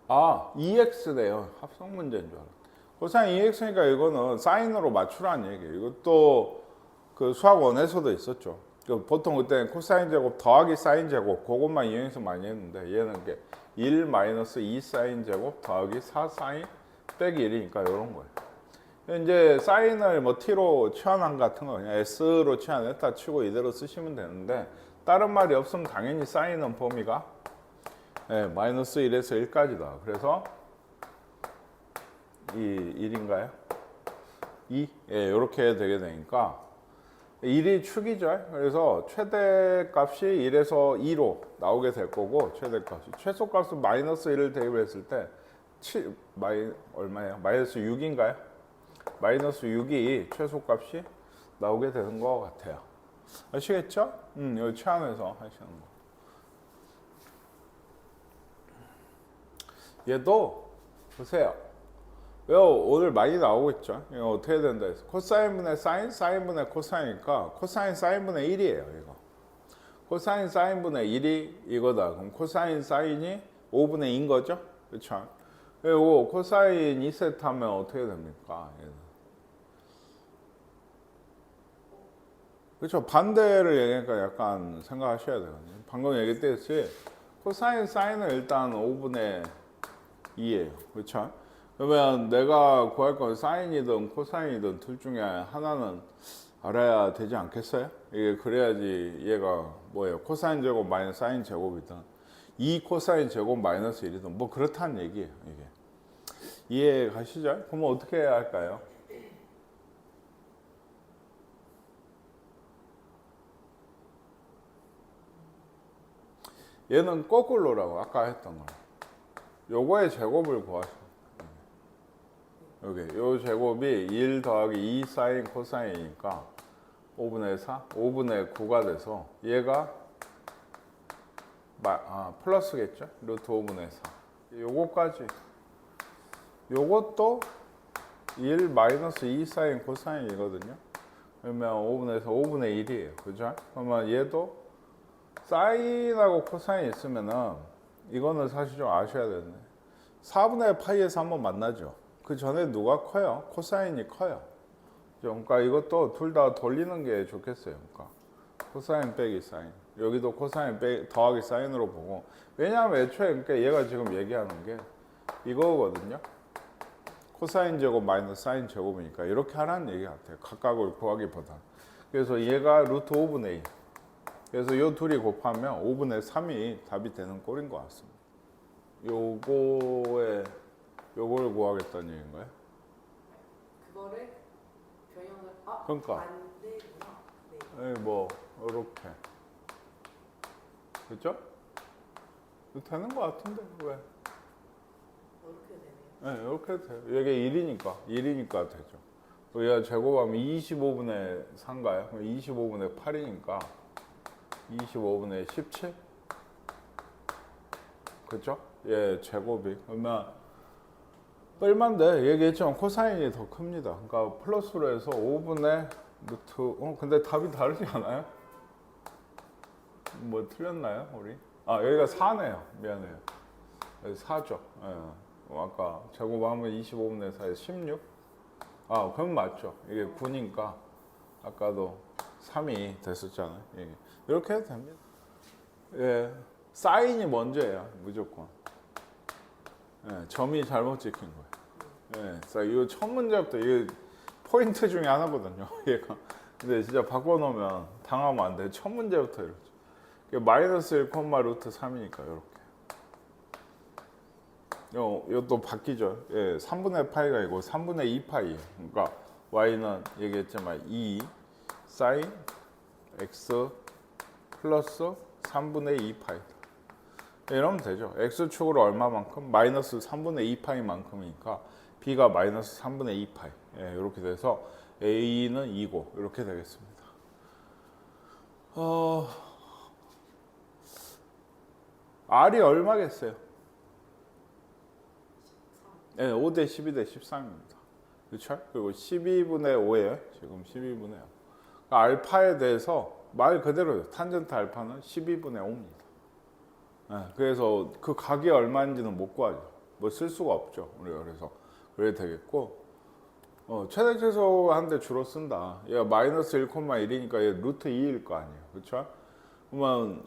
2x네요. 합성 문제인 줄 알았어요. 코사인 2x니까 이거는 사인으로 맞추라는 얘기예요. 이것도 그 수학 원에서도 있었죠. 보통 그때 코사인 제곱 더하기 사인 제곱 그것만 이용해서 많이 했는데 얘는 이게 1 마이너스 2 사인 제곱 더하기 4 사인 빼기 1이니까 이런 거예요. 이제 사인을 뭐 t로 치환한 같은 거 그냥 s로 치환했다 치고 이대로 쓰시면 되는데 다른 말이 없으면 당연히 사인은 범위가 마이너스 1에서 1까지다. 그래서 이 1인가요? 2? 이렇게 되게 되니까 1이 축이죠. 그래서 최대값이 1에서 2로 나오게 될 거고 최대값이 최소값은 마이너스 1을 대입했을 때 얼마예요? 마이너스 6인가요? 마이너스 6이 최소값이 나오게 되는 것 같아요. 아시겠죠? 여기 치환해서 하시는 거. 얘도 보세요. 오늘 많이 나오고 있죠. 이거 어떻게 된다 해서 코사인분의 사인, 사인분의 코사인이니까 코사인 사인분의 1이에요. 이거 코사인 사인분의 1이 이거다. 그럼 코사인 사인이 5분의 2인 거죠. 그렇죠? 이거 코사인 2세트 하면 어떻게 됩니까? 그렇죠. 반대를 얘기하니까 약간 생각하셔야 되거든요. 방금 얘기했듯이 코사인 사인은 일단 5분의 2예요. 그렇죠? 그러면 내가 구할 건 사인이든 코사인이든 둘 중에 하나는 알아야 되지 않겠어요? 이게 그래야지 얘가 뭐예요? 코사인 제곱 마이너스 사인 제곱이든 2 코사인 제곱 마이너스 1이든 뭐 그렇다는 얘기예요. 이게 이해 가시죠? 그러면 어떻게 해야 할까요? 얘는 거꾸로라고 아까 했던 거. 요거의 제곱을 구하시면 여기 요 제곱이 1 더하기 2 사인 코사인이니까 5분의 4, 5분의 9가 돼서 얘가 플러스겠죠? 루트 5분의 4. 요거까지. 요것도 1 마이너스 2 사인 코사인이거든요. 그러면 5분의 4, 5분의 1이에요. 그죠? 그러면 얘도 사인하고 코사인 있으면은 이거는 사실 좀 아셔야 되네. 4분의 파이에서 한번 만나죠. 그 전에 누가 커요? 코사인이 커요. 그러니까 이것도 둘 다 돌리는 게 좋겠어요. 그러니까 코사인 빼기 사인. 여기도 코사인 빼기 더하기 사인으로 보고. 왜냐하면 애초에 그러니까 얘가 지금 얘기하는 게 이거거든요. 코사인 제곱 마이너스 사인 제곱이니까 이렇게 하라는 얘기 같아요. 각각을 구하기보다. 그래서 얘가 루트 5분의 2. 그래서 요 둘이 곱하면 5분의 3이 답이 되는 꼴인 것 같습니다. 요거를 구하겠다는 얘기인가요? 그거를 변형을 그러니까. 반대구나. 네, 뭐 이렇게 그렇죠? 되는 것 같은데 왜? 이렇게 되네요. 네, 이렇게 돼요. 이게 1이니까 되죠. 얘가 제곱하면 25분의 4인가요? 25분의 8이니까 25분의 17? 그렇죠? 예, 제곱이 그러면 뺄만데 얘기했지만 코사인이 더 큽니다. 그러니까 플러스로 해서 5분의 루트 근데 답이 다르지 않아요? 뭐 틀렸나요 우리? 여기가 4네요. 미안해요. 여기 4죠. 예. 아까 제곱하면 25분의 4에 16? 그럼 맞죠. 이게 9니까 아까도 3이 됐었잖아요. 예. 이렇게 해도 됩니다. 예. 사인이 먼저예요. 무조건. 예. 점이 잘못 찍힌 거예요. 예. 이 첫 문제부터 이게 포인트 중에 하나거든요. 얘가. 근데 진짜 바꿔놓으면 당하면 안 돼. 첫 문제부터 이렇죠. 마이너스 1, 루트 3이니까 이렇게. 이것도 바뀌죠. 예, 3분의 파이가 아니고 3분의 2 파이예요. 그러니까 y는 얘기했지만 2 사인 x 플러스 3분의 2 파이다. 이러면 되죠. x축으로 얼마만큼? 마이너스 3분의 2 파이만큼이니까 b가 마이너스 3분의 2 파이. 예, 이렇게 돼서 a는 2고 이렇게 되겠습니다. r이 얼마겠어요? 네, 5대 12대 13입니다. 그렇죠? 그리고 12분의 5예요. 지금 12분의 5. 그러니까 알파에 대해서 말 그대로요. 탄젠트 알파는 12분의 5입니다. 네, 그래서 그 각이 얼마인지는 못 구하죠. 뭐 쓸 수가 없죠. 우리가 그래서 그래야 되겠고 최대 최소 한 대 주로 쓴다. 얘가 마이너스 1,1이니까 얘 루트 2일 거 아니에요. 그렇죠? 그러면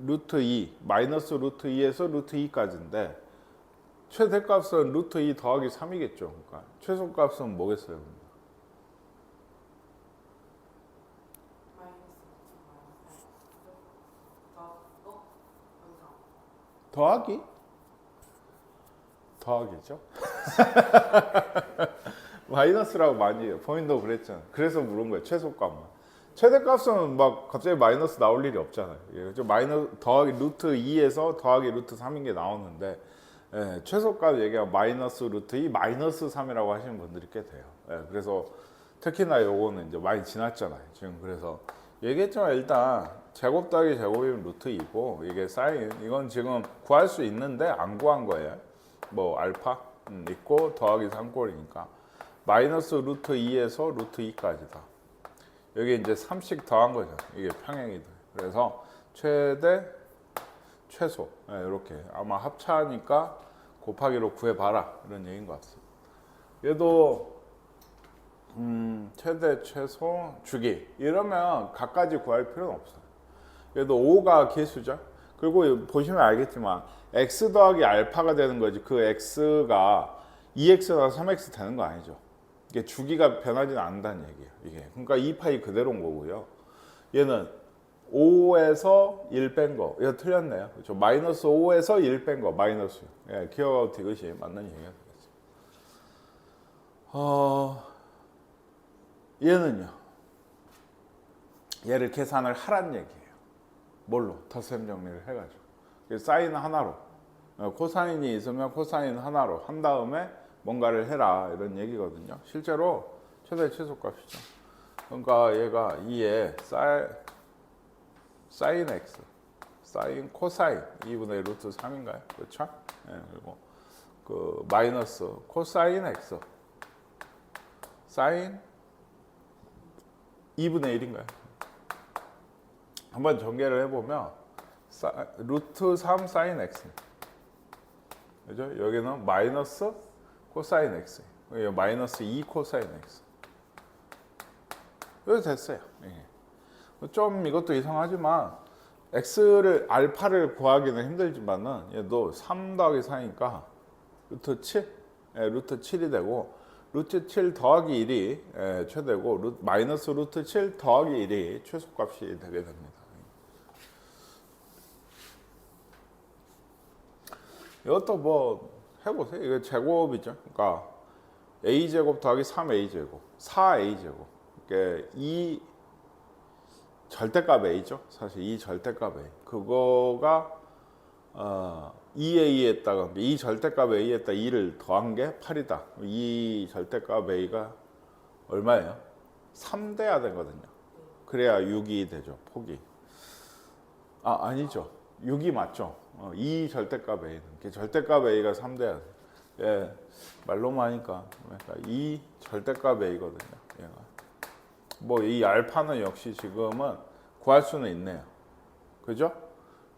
루트 2, 마이너스 루트 2에서 루트 2까지인데 최대값은 루트 2 더하기 3이겠죠. 그러니까 최소값은 뭐겠어요? 더하기? 더하기죠. 마이너스라고 많이 해요. 포인도 그랬잖아. 그래서 물은 거예요. 최소값만. 최대값은 막 갑자기 마이너스 나올 일이 없잖아요. 마이너스 더하기 루트 2에서 더하기 루트 3인 게 나오는데 최소값 얘기하면 마이너스 루트 2 마이너스 3이라고 하시는 분들이 꽤 돼요. 그래서 특히나 요거는 이제 많이 지났잖아요. 지금 그래서 얘기했지만 일단 제곱 더하기 제곱이면 루트 2고 이게 사인 이건 지금 구할 수 있는데 안 구한 거예요. 뭐 알파 있고 더하기 3꼴이니까 마이너스 루트 2에서 루트 2까지다. 여기 이제 3씩 더한 거죠. 이게 평행이 돼. 그래서 최대 최소 이렇게 아마 합차하니까 곱하기로 구해봐라 이런 얘기인 것 같습니다. 얘도 최대 최소 주기 이러면 각가지 구할 필요는 없어요. 얘도 5가 개수죠. 그리고 보시면 알겠지만 x 더하기 알파가 되는 거지 그 x가 2x나 3x 되는 거 아니죠. 이게 주기가 변하지는 않는다는 얘기예요. 이게 그러니까 2파이 그대로인 거고요. 얘는 5에서 1 뺀 거. 이거 틀렸네요. 그렇죠? 마이너스 5에서 1 뺀 거. 마이너스. 예, 기억하고 디귿이 맞는 얘기가 되겠습니다. 얘는요. 얘를 계산을 하란 얘기예요. 뭘로? 덧셈 정리를 해가지고. 사인 하나로. 코사인이 있으면 코사인 하나로 한 다음에 뭔가를 해라. 이런 얘기거든요. 실제로 최대 최소값이죠. 그러니까 얘가 2에 사인 x, 사인 코사인 2분의 루트 3인가요? 그렇죠? 그리고 그 마이너스 코사인 x, 사인 2분의 1인가요? 한번 전개를 해보면 루트 3 사인 x, 그죠? 여기는 마이너스 코사인 x, 여기 마이너스 2 코사인 x. 이렇게 됐어요. 예. 좀 이것도 이상하지만 x를 알파를 구하기는 힘들지만은 얘도 3 더하기 4니까 루트 7, 루트 7이 되고 루트 7 더하기 1이 최대고 마이너스 루트 7 더하기 1이 최소값이 되게 됩니다. 이것도 뭐 해보세요. 이거 제곱이죠. 그러니까 a제곱 더하기 3a제곱 4a제곱, 이게 이 절대값 a죠. 사실 이 절대값 a 그거가 2a에다가 이 절대값 a에다 2를 더한 게 8이다. 이 절대값 a가 얼마예요? 3 돼야 되거든요. 그래야 6이 되죠. 폭이. 아니죠. 6이 맞죠. 이 절대값 a는 절대값 a가 3 돼야 돼. 예, 말로만 하니까 그러니까 이 절대값 a거든요. 얘가. 뭐 이 알파는 역시 지금은 구할 수는 있네요. 그죠?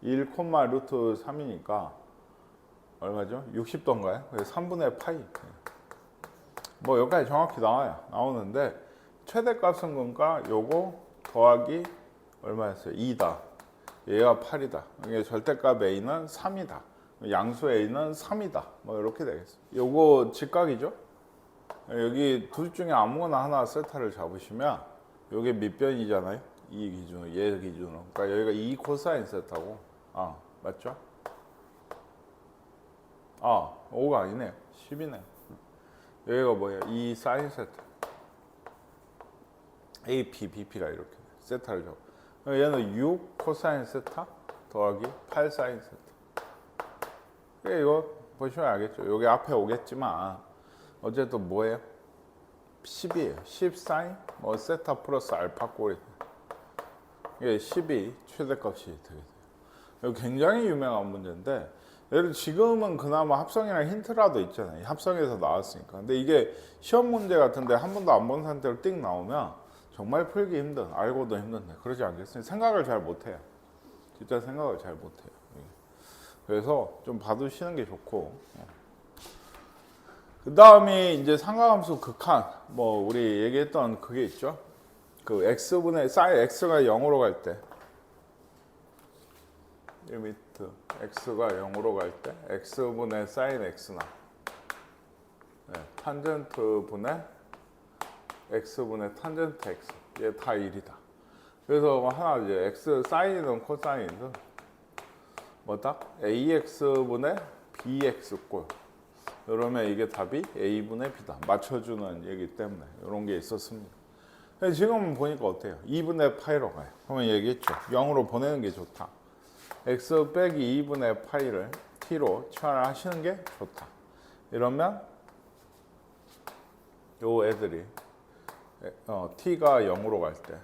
1, 루트 3이니까 얼마죠? 60도인가요? 3분의 파이. 뭐 여기까지 정확히 나오는데 최대값은 그러니까 요거 더하기 얼마였어요? 2다. 얘가 8이다. 이게 절대값 a는 3이다. 양수 a는 3이다. 뭐 이렇게 되겠어요. 요거 직각이죠? 여기 둘 중에 아무거나 하나 세타를 잡으시면 요게 밑변이잖아요. 이 기준으로, 얘 기준으로. 그러니까 여기가 2 코사인 세타고, 맞죠? 5가 아니네요. 10이네요. 여기가 뭐예요? 2 사인 세타. A, P, B, P가 이렇게 세타를 잡고. 얘는 6 코사인 세타 더하기 8 사인 세타. 이거 보시면 알겠죠? 여기 앞에 오겠지만 어쨌든 뭐예요? 10이에요. 10 사인 뭐 세타 플러스 알파 꼴이. 이게 10이 최대값이 되게 돼요. 이거 굉장히 유명한 문제인데 예를 지금은 그나마 합성이랑 힌트라도 있잖아요. 합성에서 나왔으니까. 근데 이게 시험 문제 같은데 한 번도 안 본 상태로 띵 나오면 정말 풀기 힘든, 알고도 힘든데 그러지 않겠어요? 생각을 잘 못해요. 진짜 생각을 잘 못해요. 그래서 좀 봐두시는 게 좋고. 그 다음이 이제 삼각함수 극한. 뭐 우리 얘기했던 그게 있죠. 그 x분의 사인 x가 0으로 갈 때, 리미트 x가 0으로 갈 때 x분의 사인 x나 탄젠트 분의 x분의 탄젠트 x, 얘 다 1이다. 그래서 하나 이제 x 사인이든 코사인이든 뭐다? ax분의 bx 꼴. 이러면 이게 답이 a분의 b다. 맞춰주는 얘기 때문에 이런 게 있었습니다. 지금 보니까 어때요? 2분의 파이로 가요. 그러면 얘기했죠. 0으로 보내는 게 좋다. x 빼기 2분의 파이를 t로 치환하시는 게 좋다. 이러면 요 애들이 t가 0으로 갈 때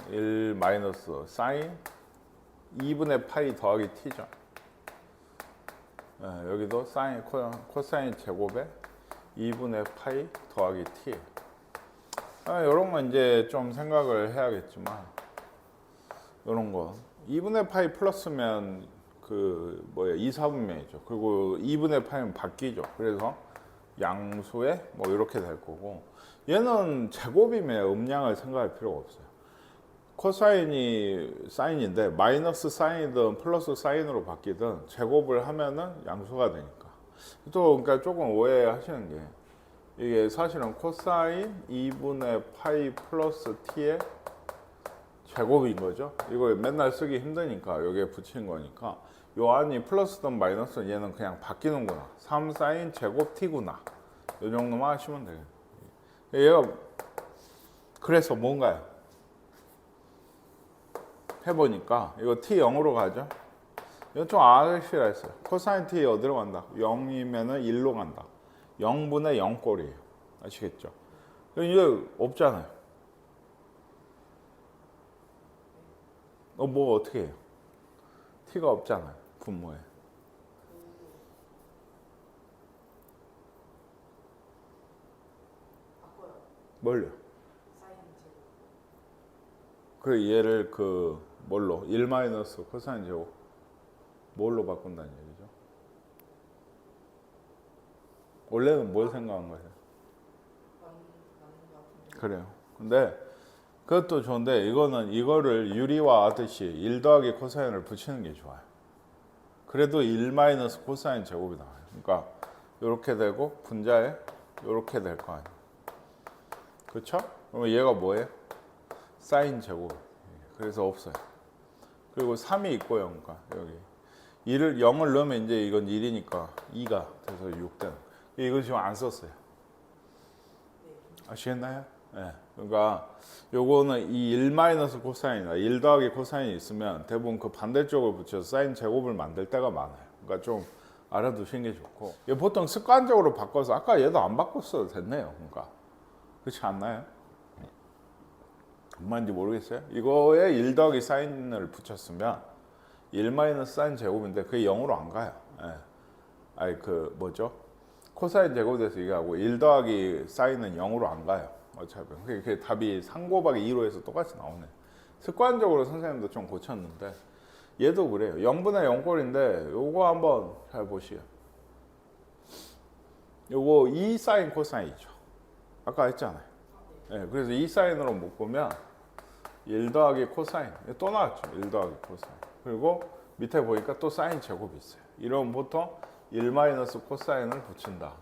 1 마이너스 사인 2분의 파이 더하기 t죠. 여기도 사인 코사인 제곱에 2분의 파이 더하기 t. 이런 건 이제 좀 생각을 해야겠지만 이런 거 2분의 파이 플러스면 그 뭐야 2, 4분면이죠. 그리고 2분의 파이는 바뀌죠. 그래서 양수에 뭐 이렇게 될 거고 얘는 제곱이면 음량을 생각할 필요가 없어요. 코사인이 사인인데 마이너스 사인이든 플러스 사인으로 바뀌든 제곱을 하면은 양수가 되니까. 또 그러니까 조금 오해하시는 게 이게 사실은 코사인 2분의 파이 플러스 t의 제곱인 거죠. 이걸 맨날 쓰기 힘드니까 여기에 붙이는 거니까 요 안이 플러스든 마이너스든 얘는 그냥 바뀌는구나. 3 사인 제곱 t구나. 이 정도만 하시면 돼요. 얘가 그래서 뭔가요? 해보니까 이거 t 0으로 가죠. 이건 좀 아시라 했어요. 코사인 t 어디로 간다? 0이면은 1로 간다. 0분의 0꼴이에요. 아시겠죠? 이제 없잖아요. 뭐 어떻게 해요? t가 없잖아요. 분모에. 바꿔요. 뭘요? 사인 제곱. 그 얘를 그 뭘로 1 마이너스 코사인 제곱 뭘로 바꾼다는 얘기죠? 원래는 뭘 생각한 거예요? 맞는 것 같은데. 그래요. 근데 그것도 좋은데 이거는 이거를 유리화 하듯이 1 더하기 코사인을 붙이는 게 좋아요. 그래도 1 마이너스 코사인 제곱이 나와요. 그러니까 이렇게 되고 분자에 이렇게 될 거 아니에요. 그렇죠? 그러면 얘가 뭐예요? 사인 제곱. 그래서 없어요. 그리고 3이 있고요. 그러니까 여기 0을 넣으면 이제 이건 1이니까 2가 돼서 6 되는. 이거 지금 안 썼어요. 아시겠나요? 네. 그러니까 요거는 이 1 마이너스 코사인이나 1 더하기 코사인이 있으면 대부분 그 반대쪽을 붙여서 사인 제곱을 만들 때가 많아요. 그러니까 좀 알아두시는 게 좋고. 이거 보통 습관적으로 바꿔서 아까 얘도 안 바꿨어도 됐네요. 그러니까 그렇지 않나요? 뭔 말인지 모르겠어요. 이거에 1 더하기 사인을 붙였으면 1 마이너스 사인 제곱인데 그게 0으로 안 가요. 예. 아니 그 뭐죠? 코사인 제곱돼서 이게 하고 1 더하기 사인은 0으로 안 가요. 어차피 그게 답이 3 곱하기 2로 해서 똑같이 나오네. 습관적으로 선생님도 좀 고쳤는데 얘도 그래요. 0분의 0꼴인데 요거 한번 잘 보시요. 요거 2 사인 코사인이죠. 아까 했잖아요. 네, 그래서 2 사인으로 묶으면 1 더하기 코사인 또 나왔죠. 1 더하기 코사인. 그리고 밑에 보니까 또 사인 제곱이 있어요. 이러면 보통 1 마이너스 코사인을 붙인다.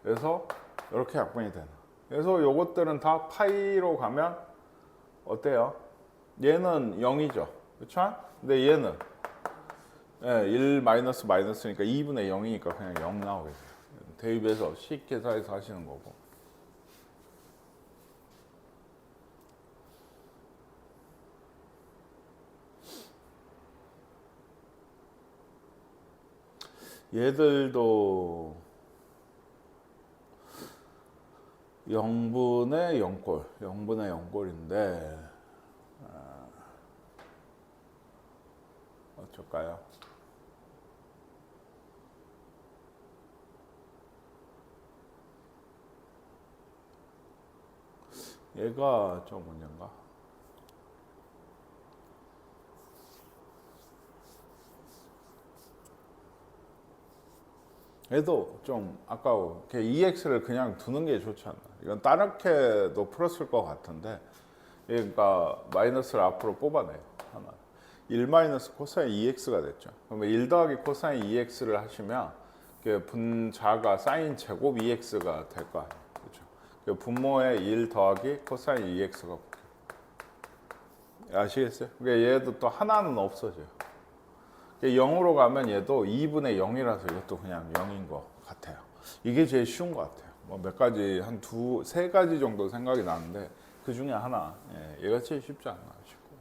그래서 이렇게 약분이 되는. 그래서 요것들은 다 파이로 가면 어때요? 얘는 0이죠. 그렇죠? 근데 얘는 1 마이너스 마이너스니까 2분의 0이니까 그냥 0 나오게 돼요. 대입해서 식 계산해서 하시는 거고. 얘들도 0분의 0꼴, 0분의 0꼴인데 어쩔까요? 얘가 좀 문제인가? 얘도 좀 아까워. 2x를 그냥 두는 게 좋지 않나. 이건 다르게도 풀었을 것 같은데, 그러니까 마이너스를 앞으로 뽑아내요. 하나. 1 마이너스 코사인 2x가 됐죠. 그러면 1 더하기 코사인 2x를 하시면 분자가 사인 제곱 2x가 될 거 아니에요. 그렇죠? 분모에 1 더하기 코사인 2x가 아시겠어요? 그러니까 얘도 또 하나는 없어져요. 0으로 가면 얘도 2분의 0이라서 이것도 그냥 0인 것 같아요. 이게 제일 쉬운 것 같아요. 뭐 몇 가지, 한 세 가지 정도 생각이 나는데 그 중에 하나, 얘가 제일 쉽지 않나 싶고.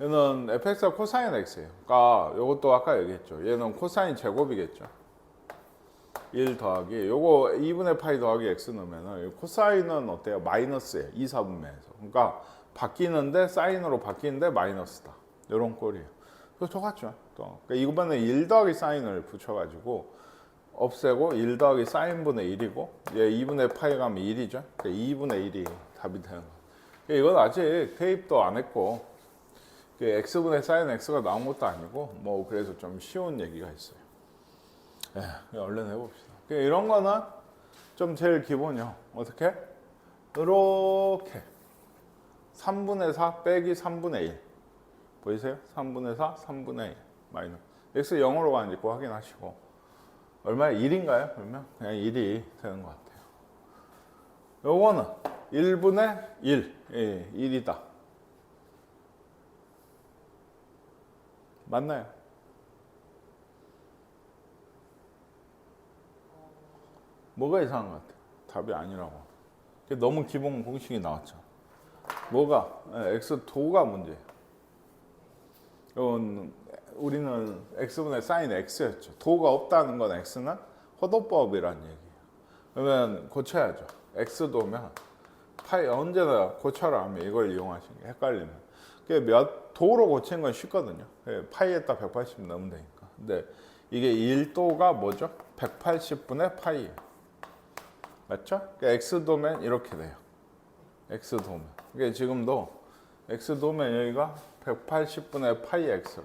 얘는 fx가 코사인 x예요. 그러니까 이것도 아까 얘기했죠. 얘는 코사인 제곱이겠죠. 1 더하기, 요거 2분의 파이 더하기 x 넣으면은 코사인은 어때요? 마이너스예요. 2, 4분면에서. 그러니까 바뀌는데 사인으로 바뀌는데 마이너스다. 이런 꼴이에요. 똑같죠. 또 그러니까 이번에 1 더하기 사인을 붙여가지고 없애고 1 더하기 사인분의 1이고 얘 2분의 파이 가면 1이죠. 그러니까 2분의 1이 답이 되는 거예요. 그러니까 이건 아직 대입도 안 했고 x분의 사인 x가 나온 것도 아니고 뭐 그래서 좀 쉬운 얘기가 있어요. 얼른 해봅시다. 그러니까 이런 거는 좀 제일 기본이요. 어떻게? 이렇게 3분의 4 빼기 3분의 1 보이세요? 3분의 4, 3분의 1 마이너스 x 0으로 가는지 꼭 확인하시고 얼마에 1인가요? 그러면 그냥 1이 되는 것 같아요. 요거는 1분의 1, 1이다. 맞나요? 뭐가 이상한 것 같아요? 답이 아니라고. 너무 기본 공식이 나왔죠. 뭐가? x 도가 문제예요. 이건 우리는 x분의 사인 x였죠. 도가 없다는 건 x는 호도법이라는 얘기예요. 그러면 고쳐야죠. x도면 파이 언제나 고쳐라 하면 이걸 이용하시는 게 헷갈리면. 몇 도로 고치는 건 쉽거든요. 파이에다 180 넣으면 되니까. 근데 이게 1도가 뭐죠? 180분의 파이예요. 맞죠? x도면 이렇게 돼요. x도면. 그게 지금도 x 도면 여기가 180분의 파이 x로.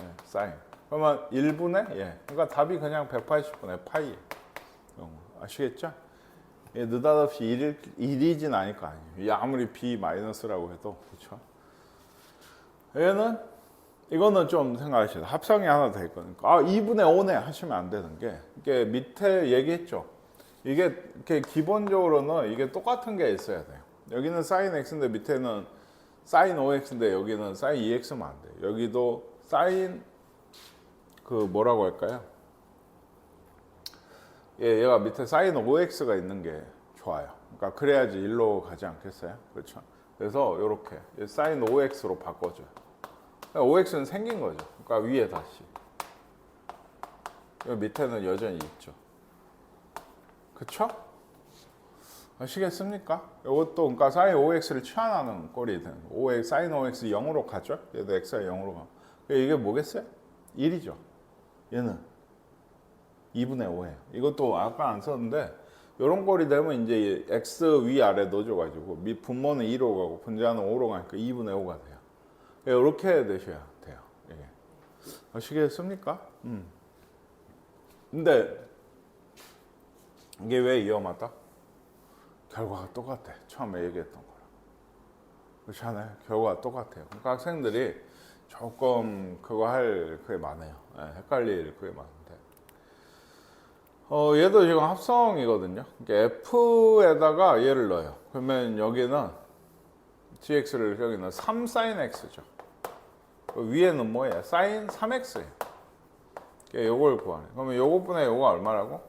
예, 사인. 그러면 1분의 예. 그러니까 답이 그냥 180분의 파이예요. 아시겠죠? 예, 느닷없이 1이진 않을 거 아니에요. 아무리 b 마이너스라고 해도 그렇죠? 얘는 이거는 좀 생각하셔야 돼요. 합성이 하나 될 거니까. 아, 2분의 5네 하시면 안 되는 게 이게 밑에 얘기했죠. 이게 이렇게 기본적으로는 이게 똑같은 게 있어야 돼요. 여기는 sin x인데 밑에는 sin 5x인데 여기는 sin 2x면 안 돼요. 여기도 sin 그 뭐라고 할까요? 예, 얘가 밑에 sin 5x가 있는 게 좋아요. 그러니까 그래야지 1로 가지 않겠어요? 그렇죠? 그래서 이렇게 sin 5x로 바꿔줘요. 5x는 생긴 거죠. 그러니까 위에 다시. 여기 밑에는 여전히 있죠. 그쵸? 아시겠습니까? 이것도 그러니까 sin 5x를 치환하는 꼴이 되는 거. 5x, sin 5x 0으로 가죠? 얘도 x가 0으로 가. 이게 뭐겠어요? 1이죠. 얘는 2분의 5예요. 이것도 아까 안 썼는데 이런 꼴이 되면 이제 x 위아래 넣어줘가지고 밑 분모는 2로 가고 분자는 5로 가니까 2분의 5가 돼요. 이렇게 되셔야 돼요. 이게. 아시겠습니까? 근데 이게 왜 위험하다? 결과가 똑같아. 처음에 얘기했던 거랑. 그렇잖아요. 결과가 똑같아요. 그러니까 학생들이 조금 그거 할 그게 많아요. 네, 헷갈릴 그게 많은데. 얘도 지금 합성이거든요. f에다가 얘를 넣어요. 그러면 여기는 gx를 여기는 3 sin x죠. 위에는 뭐예요? sin 3x예요. 요걸 구하네. 그러면 요것분의 요거 얼마라고?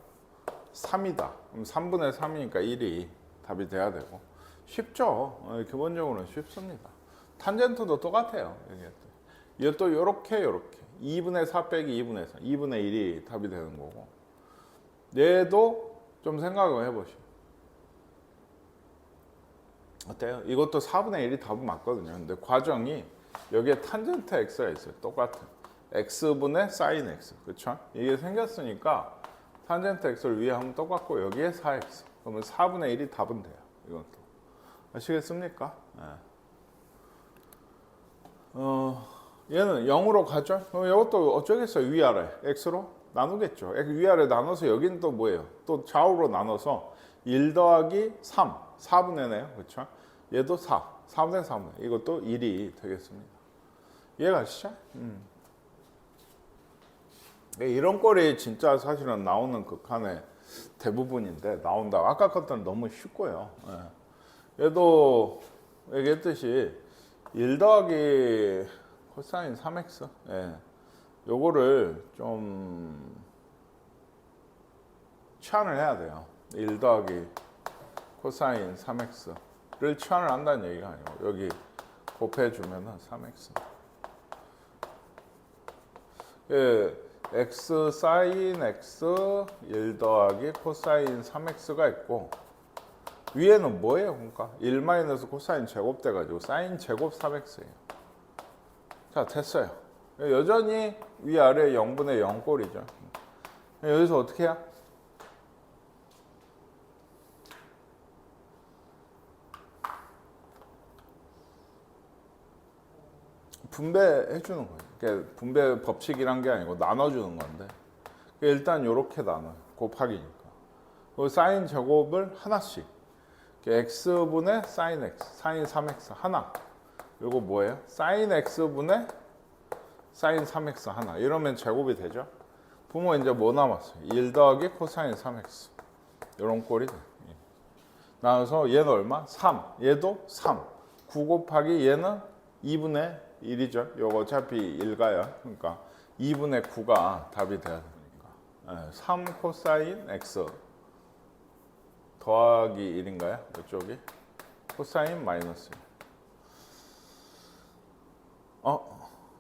3이다. 그럼 3분의 3이니까 1이 답이 돼야 되고. 쉽죠? 기본적으로는 쉽습니다. 탄젠트도 똑같아요. 이것도 요렇게 2분의 4 빼기 2분의 4. 2분의 1이 답이 되는 거고. 얘도 좀 생각을 해보시오. 어때요? 이것도 4분의 1이 답은 맞거든요. 근데 과정이 여기에 탄젠트 x가 있어요. 똑같은. x분의 sin x. 그쵸? 이게 생겼으니까 탄젠트 x를 위에 하면 똑같고 여기에 4x. 그러면 4분의 1이 답은 돼요. 이것도. 아시겠습니까? 네. 얘는 0으로 가죠? 그럼 이것도 어쩌겠어요? 위아래. x로 나누겠죠. 위아래 나눠서 여기는 또 뭐예요? 또 좌우로 나눠서 1 더하기 3. 4분의 4네요. 그쵸? 얘도 4. 4분의 3분의. 이것도 1이 되겠습니다. 이해가시죠? 이런 꼴이 진짜 사실은 나오는 극한의 대부분인데 나온다. 아까 것들은 너무 쉽고요. 얘도 얘기했듯이 1 더하기 코사인 3x. 요거를 좀 치환을 해야 돼요. 1 더하기 코사인 3x를 치환을 한다는 얘기가 아니고 여기 곱해주면은 3x. x 사인 x 1 더하기 코사인 3x가 있고 위에는 뭐예요? 그러니까 1 마이너스 코사인 제곱 돼가지고 사인 제곱 3x예요. 자, 됐어요. 여전히 위아래 0분의 0 꼴이죠. 여기서 어떻게 해요? 분배해 주는 거예요. 그러니까 분배 법칙이란 게 아니고 나눠주는 건데 일단 이렇게 나눠요. 곱하기니까. 그 사인 제곱을 하나씩. x분의 사인 x, 사인 3x 하나. 이거 뭐예요? 사인 x분의 사인 3x 하나. 이러면 제곱이 되죠. 부모 이제 뭐 남았어요? 1 더하기 코사인 3x. 이런 꼴이 돼요. 나눠서 얘는 얼마? 3. 얘도 3. 9 곱하기 얘는 2분의 1이죠. 요거 어차피 1가요. 그러니까 2분의 9가 답이 돼야 되니까. 3 코사인 x 더하기 1인가요? 이쪽이? 코사인 마이너스 1.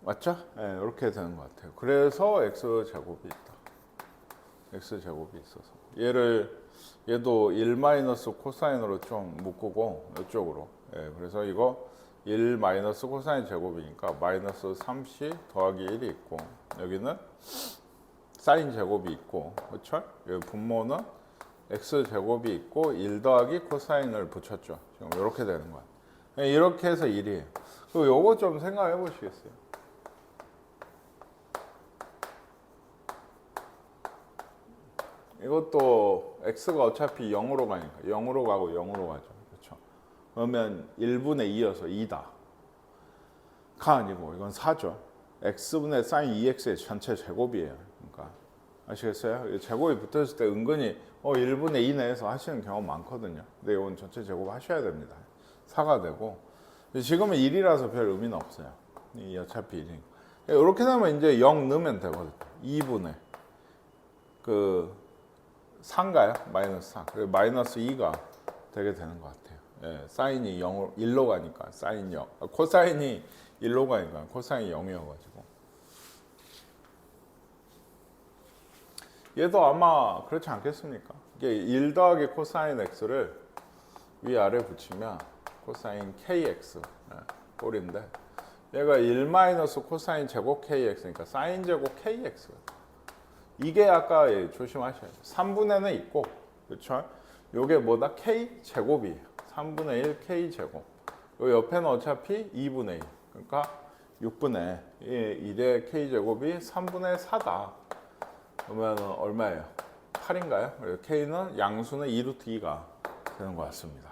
맞죠? 이렇게 되는 것 같아요. 그래서 x제곱이 있다. x제곱이 있어서. 얘도 1 마이너스 코사인으로 좀 묶고 이쪽으로. 그래서 이거 1 마이너스 코사인 제곱이니까 마이너스 3c 더하기 1이 있고 여기는 사인 제곱이 있고 그렇죠? 여기 분모는 x 제곱이 있고 1 더하기 코사인을 붙였죠. 지금 이렇게 되는 거야. 이렇게 해서 1이에요. 그리고 요거 좀 생각해 보시겠어요? 이것도 x가 어차피 0으로 가니까 0으로 가고 0으로 가죠. 그렇죠? 그러면 1분의 2여서 2다. 가 아니고 이건 4죠. x분의 sin 2x의 전체 제곱이에요. 그러니까 아시겠어요? 제곱이 붙어있을 때 은근히 1분의 2 내에서 하시는 경우 많거든요. 근데 이건 전체 제곱 하셔야 됩니다. 4가 되고 지금은 1이라서 별 의미는 없어요. 이 어차피 1이니까. 이렇게 되면 이제 0 넣으면 되거든요. 2분의 그 4인가요? 마이너스 4. 그리고 마이너스 2가 되게 되는 것 같아요. 예, 사인이 1로 가니까 사인 0. 코사인이 1로 가니까 코사인이 0이어가지고. 얘도 아마 그렇지 않겠습니까? 이게 1 더하기 코사인 x를 위아래 붙이면 코사인 kx 꼴인데 얘가 1 마이너스 코사인 제곱 kx니까 사인 제곱 kx. 이게 아까 조심하셔야 돼요. 3분의는 있고, 그렇죠? 요게 뭐다? k 제곱이에요. 3분의 1 k 제곱. 요 옆에는 어차피 2분의 1. 그러니까 6분의 1의 k 제곱이 3분의 4다. 그러면 얼마예요? 8인가요? k는 양수는 2루트 2가 되는 것 같습니다.